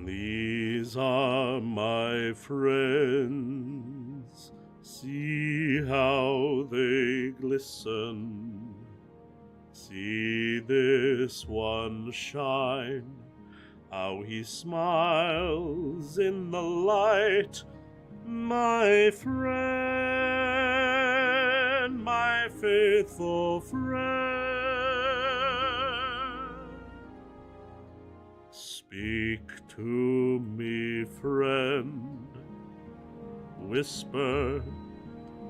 These are my friends, see how they glisten. See this one shine, how he smiles in the light. My friend, my faithful friend. Speak to me, friend. Whisper,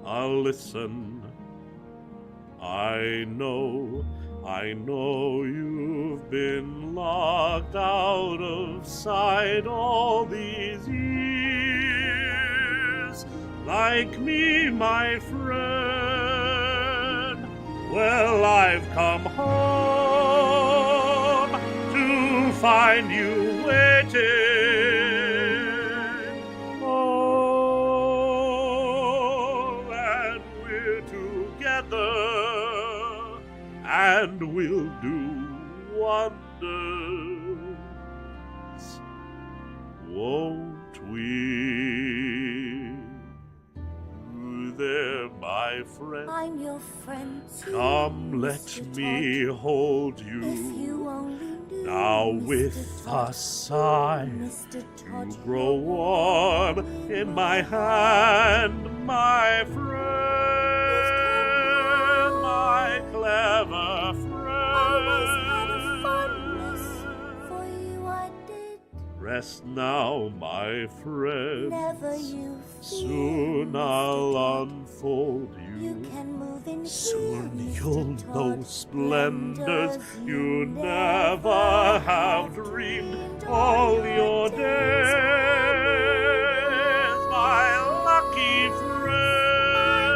I'll listen. I know you've been locked out of sight all these years. Like me, my friend. Well, I've come home to find you waiting. Oh, and we're together, and we'll do wonders, won't we? There, my friend. I'm your friend too, Come, let Mr. me Todd. hold If you. you only knew, Now Mr. with Todd, a sigh, Mr. Todd, to grow warm in my hand, my friend, my clever always had a fondness friend. for you, I did. Rest now, my friend. Never you fear, Soon Mr. I'll Todd. unfold You you. can move in Soon here, you'll Mr. know Todd. splendors Splendors you never have dreamed all your days, my lucky friends.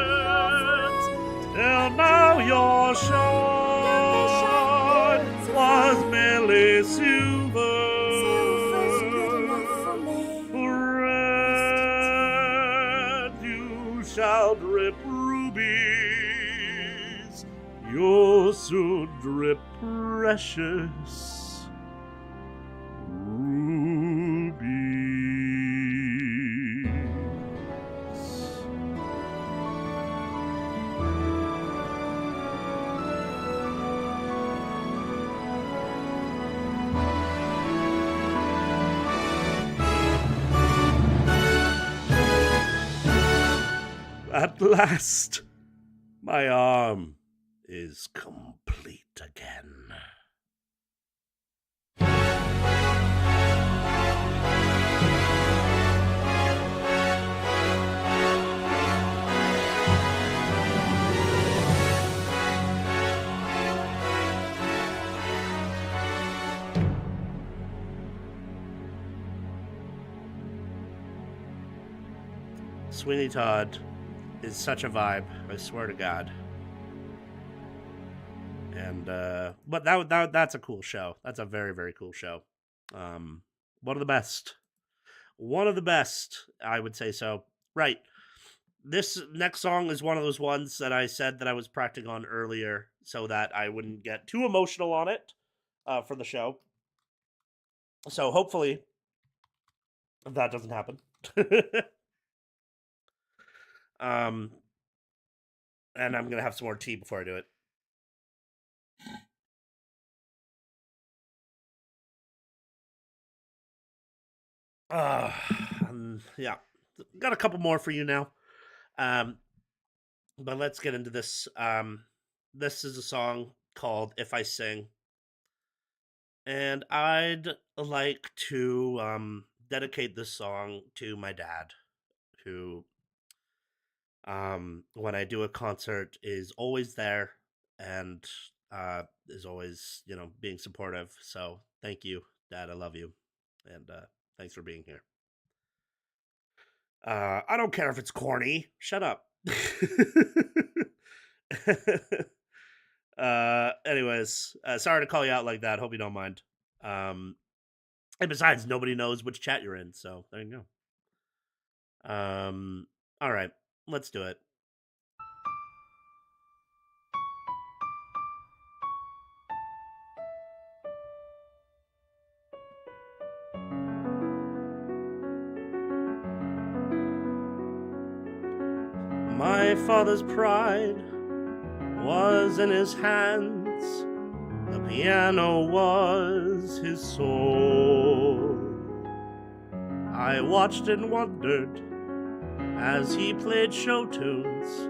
Till now your shine was merely silver. Silver's good enough for me. Friend, you shall drip rubies. You'll soon drip precious rubies. At last, my arm is complete again. Sweeney Todd is such a vibe, I swear to God. And but that's a cool show. That's a very, very cool show. One of the best. One of the best, I would say so. Right. This next song is one of those ones that I said that I was practicing on earlier so that I wouldn't get too emotional on it for the show. So hopefully that doesn't happen. And I'm going to have some more tea before I do it. Yeah, got a couple more for you now. But let's get into this. This is a song called If I Sing. And I'd like to dedicate this song to my dad, who, when I do a concert, is always there and is always, being supportive. So thank you, Dad. I love you. And thanks for being here. I don't care if it's corny. Shut up. Anyways, sorry to call you out like that. Hope you don't mind. And besides, nobody knows which chat you're in, so there you go. All right, let's do it. My father's pride was in his hands, the piano was his soul. I watched and wondered as he played show tunes,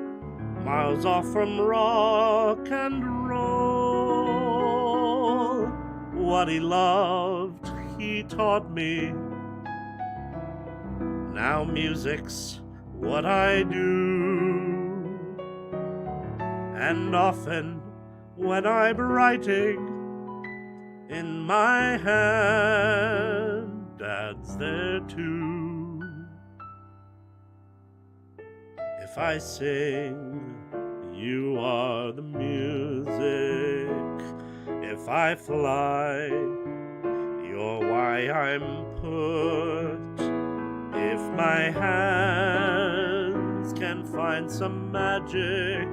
miles off from rock and roll. What he loved, he taught me. Now music's what I do, and often when I'm writing in my hand, Dad's there too. If I sing, you are the music. If I fly, you're why I'm put. If my hands can find some magic,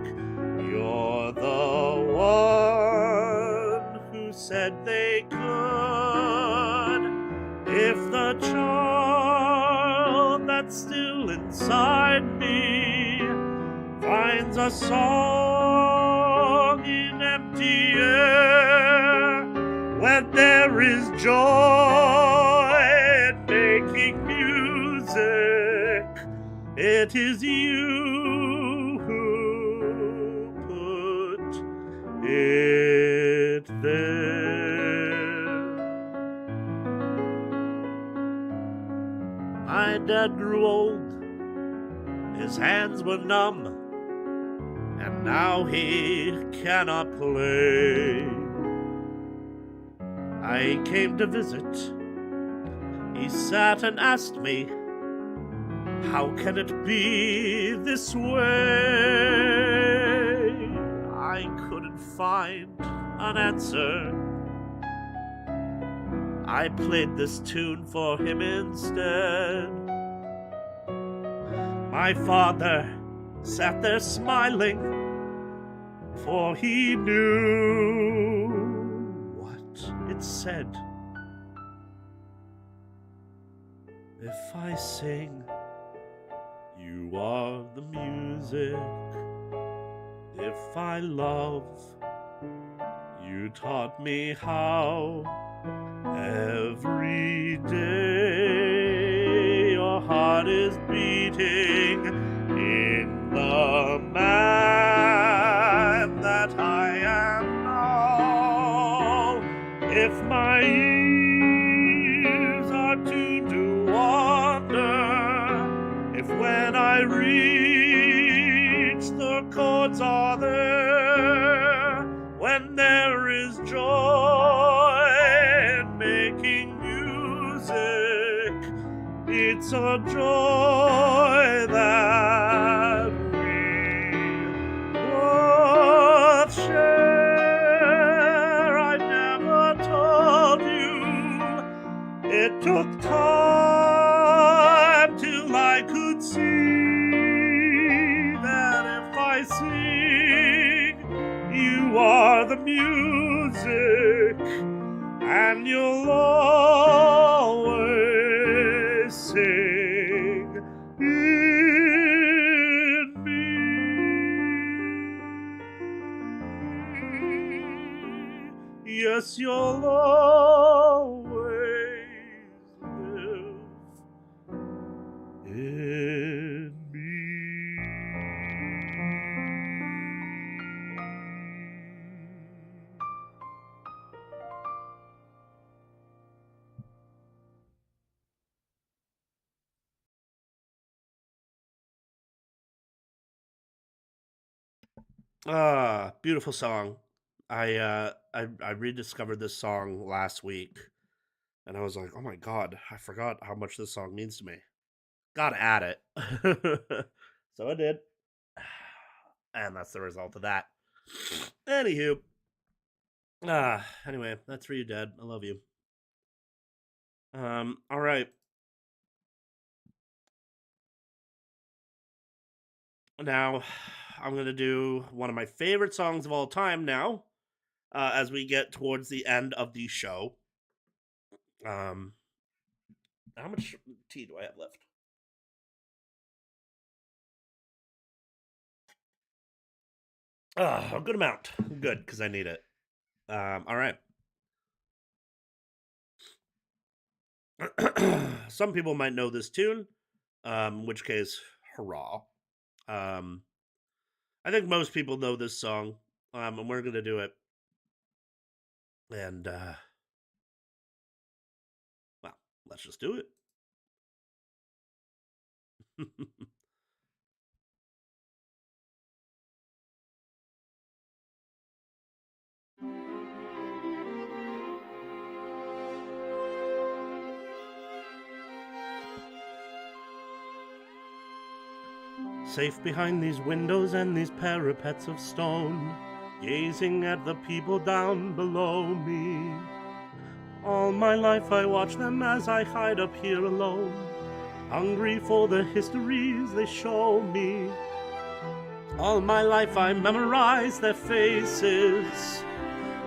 you're the one who said they could. If the child that's still inside me finds a song in empty air, when there is joy in making music, it is you who put it there. My dad grew old, his hands were numb, and now he cannot play. I came to visit. He sat and asked me, how can it be this way? I couldn't find an answer. I played this tune for him instead. My father sat there smiling, for he knew what it said. If I sing, you are the music. If I love, you taught me how. Every day your heart is beating in the man that I am now. If my ears are tuned to wander, if when I reach the chords are there, when there is joy in making music, it's a joy that we both share. I never told you, it took time till I could see the music, and you'll always sing in me. Yes, you'll always live in me. Beautiful song. I rediscovered this song last week, and I was like, oh my god, I forgot how much this song means to me. Gotta add it. So I did. And that's the result of that. Anywho. Anyway, that's for you, Dad. I love you. All right. Now, I'm gonna do one of my favorite songs of all time now, as we get towards the end of the show. How much tea do I have left? A good amount. Good, because I need it. All right. Some people might know this tune, in which case, hurrah. I think most people know this song, and we're gonna do it. And well, let's just do it. Safe behind these windows and these parapets of stone, gazing at the people down below me. All my life I watch them as I hide up here alone, hungry for the histories they show me. All my life I memorize their faces,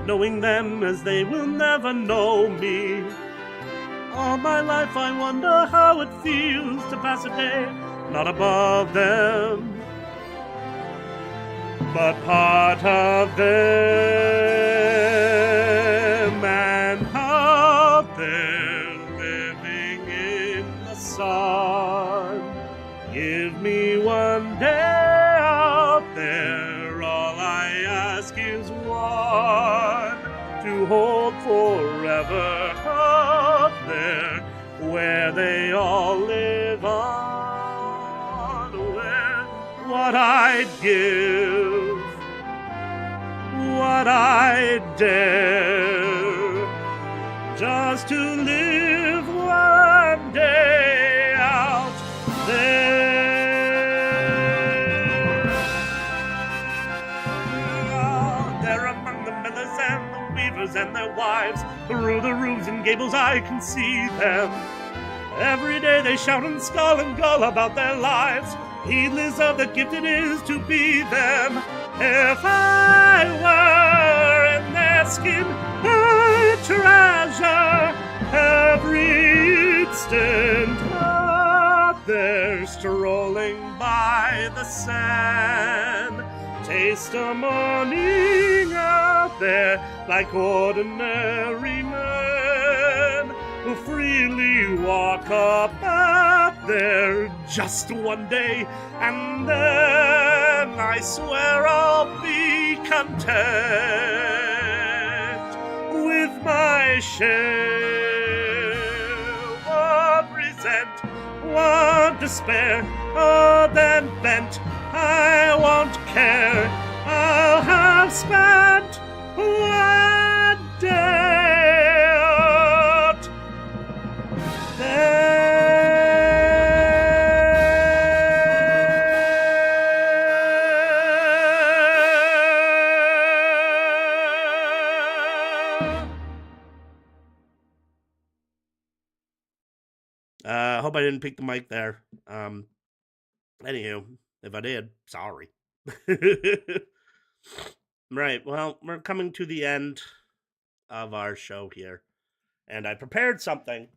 knowing them as they will never know me. All my life I wonder how it feels to pass a day not above them, but part of them, and how they're living in the sun. Give me one day out there, all I ask is one, to hold forever up there, where they all live on. What I'd give, what I'd dare, just to live one day out there. There among the millers and the weavers and their wives, through the roofs and gables I can see them. Every day they shout and skull and gull about their lives, heedless of the gift it is to be them. If I were in their skin, I'd treasure every instant out there, strolling by the sand. Taste a morning out there like ordinary men who freely walk up out there just one day, and then I swear I'll be content with my share. One resent, one despair, oh then bent, I won't care. I'll have spent one day out there. I hope I didn't pick the mic there. Anywho, if I did, sorry. Right. Well, we're coming to the end of our show here, and I prepared something.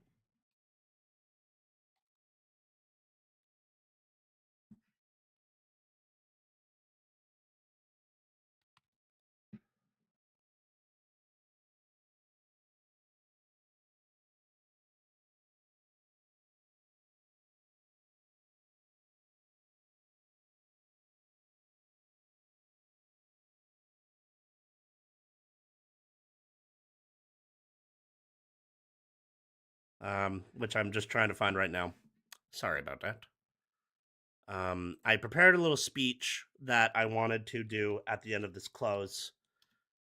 Which I'm just trying to find right now. Sorry about that. I prepared a little speech that I wanted to do at the end of this close.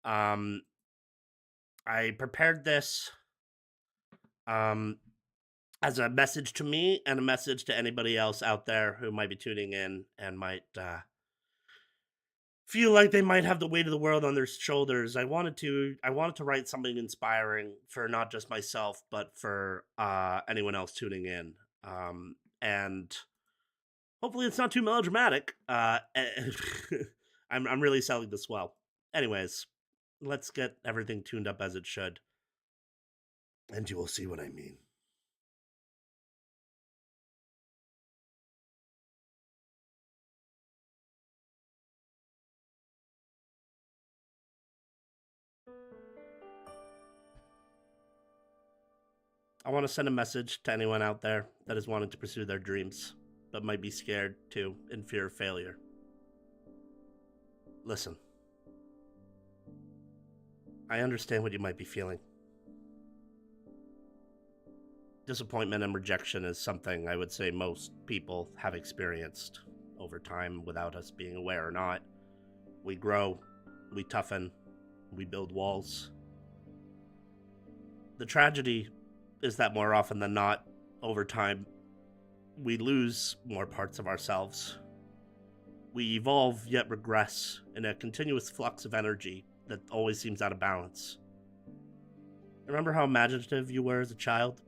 Um, I prepared this um, as a message to me and a message to anybody else out there who might be tuning in and might feel like they might have the weight of the world on their shoulders. I wanted to write something inspiring for not just myself but for anyone else tuning in. And hopefully it's not too melodramatic. I'm really selling this well. Anyways, let's get everything tuned up as it should, and you will see what I mean. I want to send a message to anyone out there that is wanting to pursue their dreams, but might be scared to in fear of failure. Listen, I understand what you might be feeling. Disappointment and rejection is something I would say most people have experienced over time without us being aware or not. We grow, we toughen, we build walls. The tragedy is that more often than not, over time, we lose more parts of ourselves. We evolve yet regress in a continuous flux of energy that always seems out of balance. Remember how imaginative you were as a child?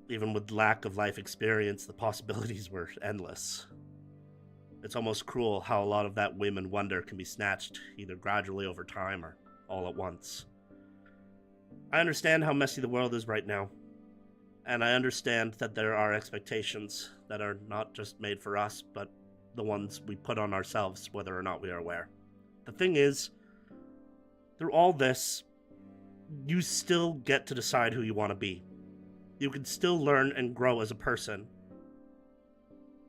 Even with lack of life experience, the possibilities were endless. It's almost cruel how a lot of that whim and wonder can be snatched either gradually over time or all at once. I understand how messy the world is right now, and I understand that there are expectations that are not just made for us, but the ones we put on ourselves, whether or not we are aware. The thing is, through all this, you still get to decide who you want to be. You can still learn and grow as a person,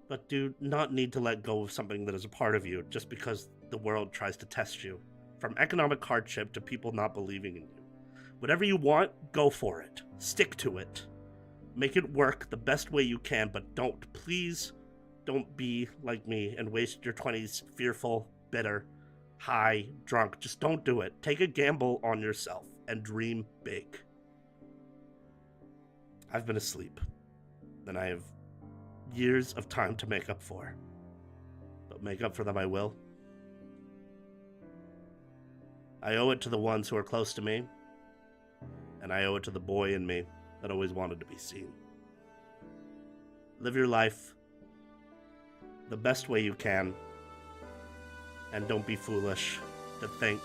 but do not need to let go of something that is a part of you just because the world tries to test you. From economic hardship to people not believing in you. Whatever you want, go for it. Stick to it. Make it work the best way you can, but please don't be like me and waste your 20s fearful, bitter, high, drunk. Just don't do it. Take a gamble on yourself and dream big. I've been asleep, and I have years of time to make up for. But make up for them I will. I owe it to the ones who are close to me, and I owe it to the boy in me that always wanted to be seen. Live your life the best way you can, and don't be foolish to think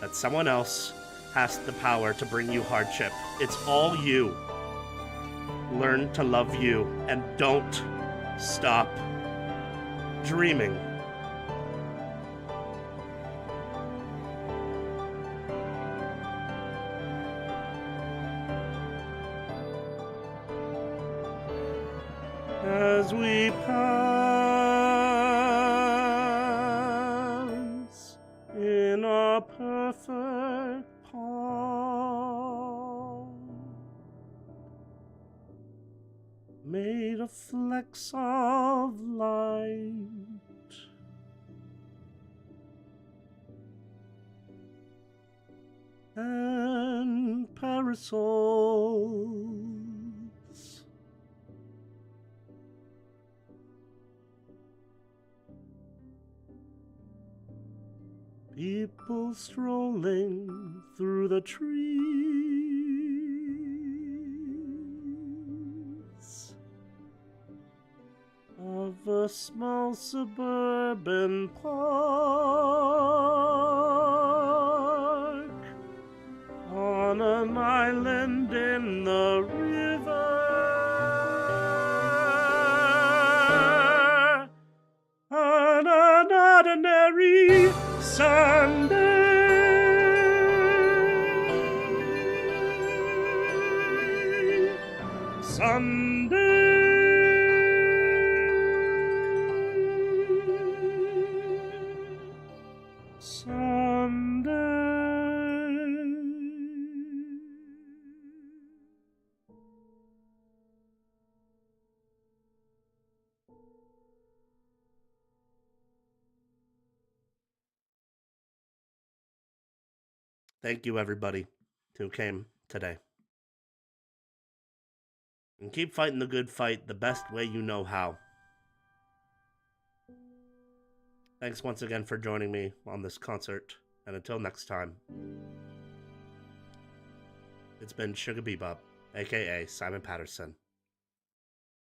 that someone else has the power to bring you hardship. It's all you. Learn to love you, and don't stop dreaming. As we pass in a perfect palm, made of flecks of light, and parasols. People strolling through the trees of a small suburban park. on an island in the river on an ordinary Sunday. Thank you, everybody, who came today. And keep fighting the good fight the best way you know how. Thanks once again for joining me on this concert, and until next time, it's been Sugar Bebop, aka Simon Patterson.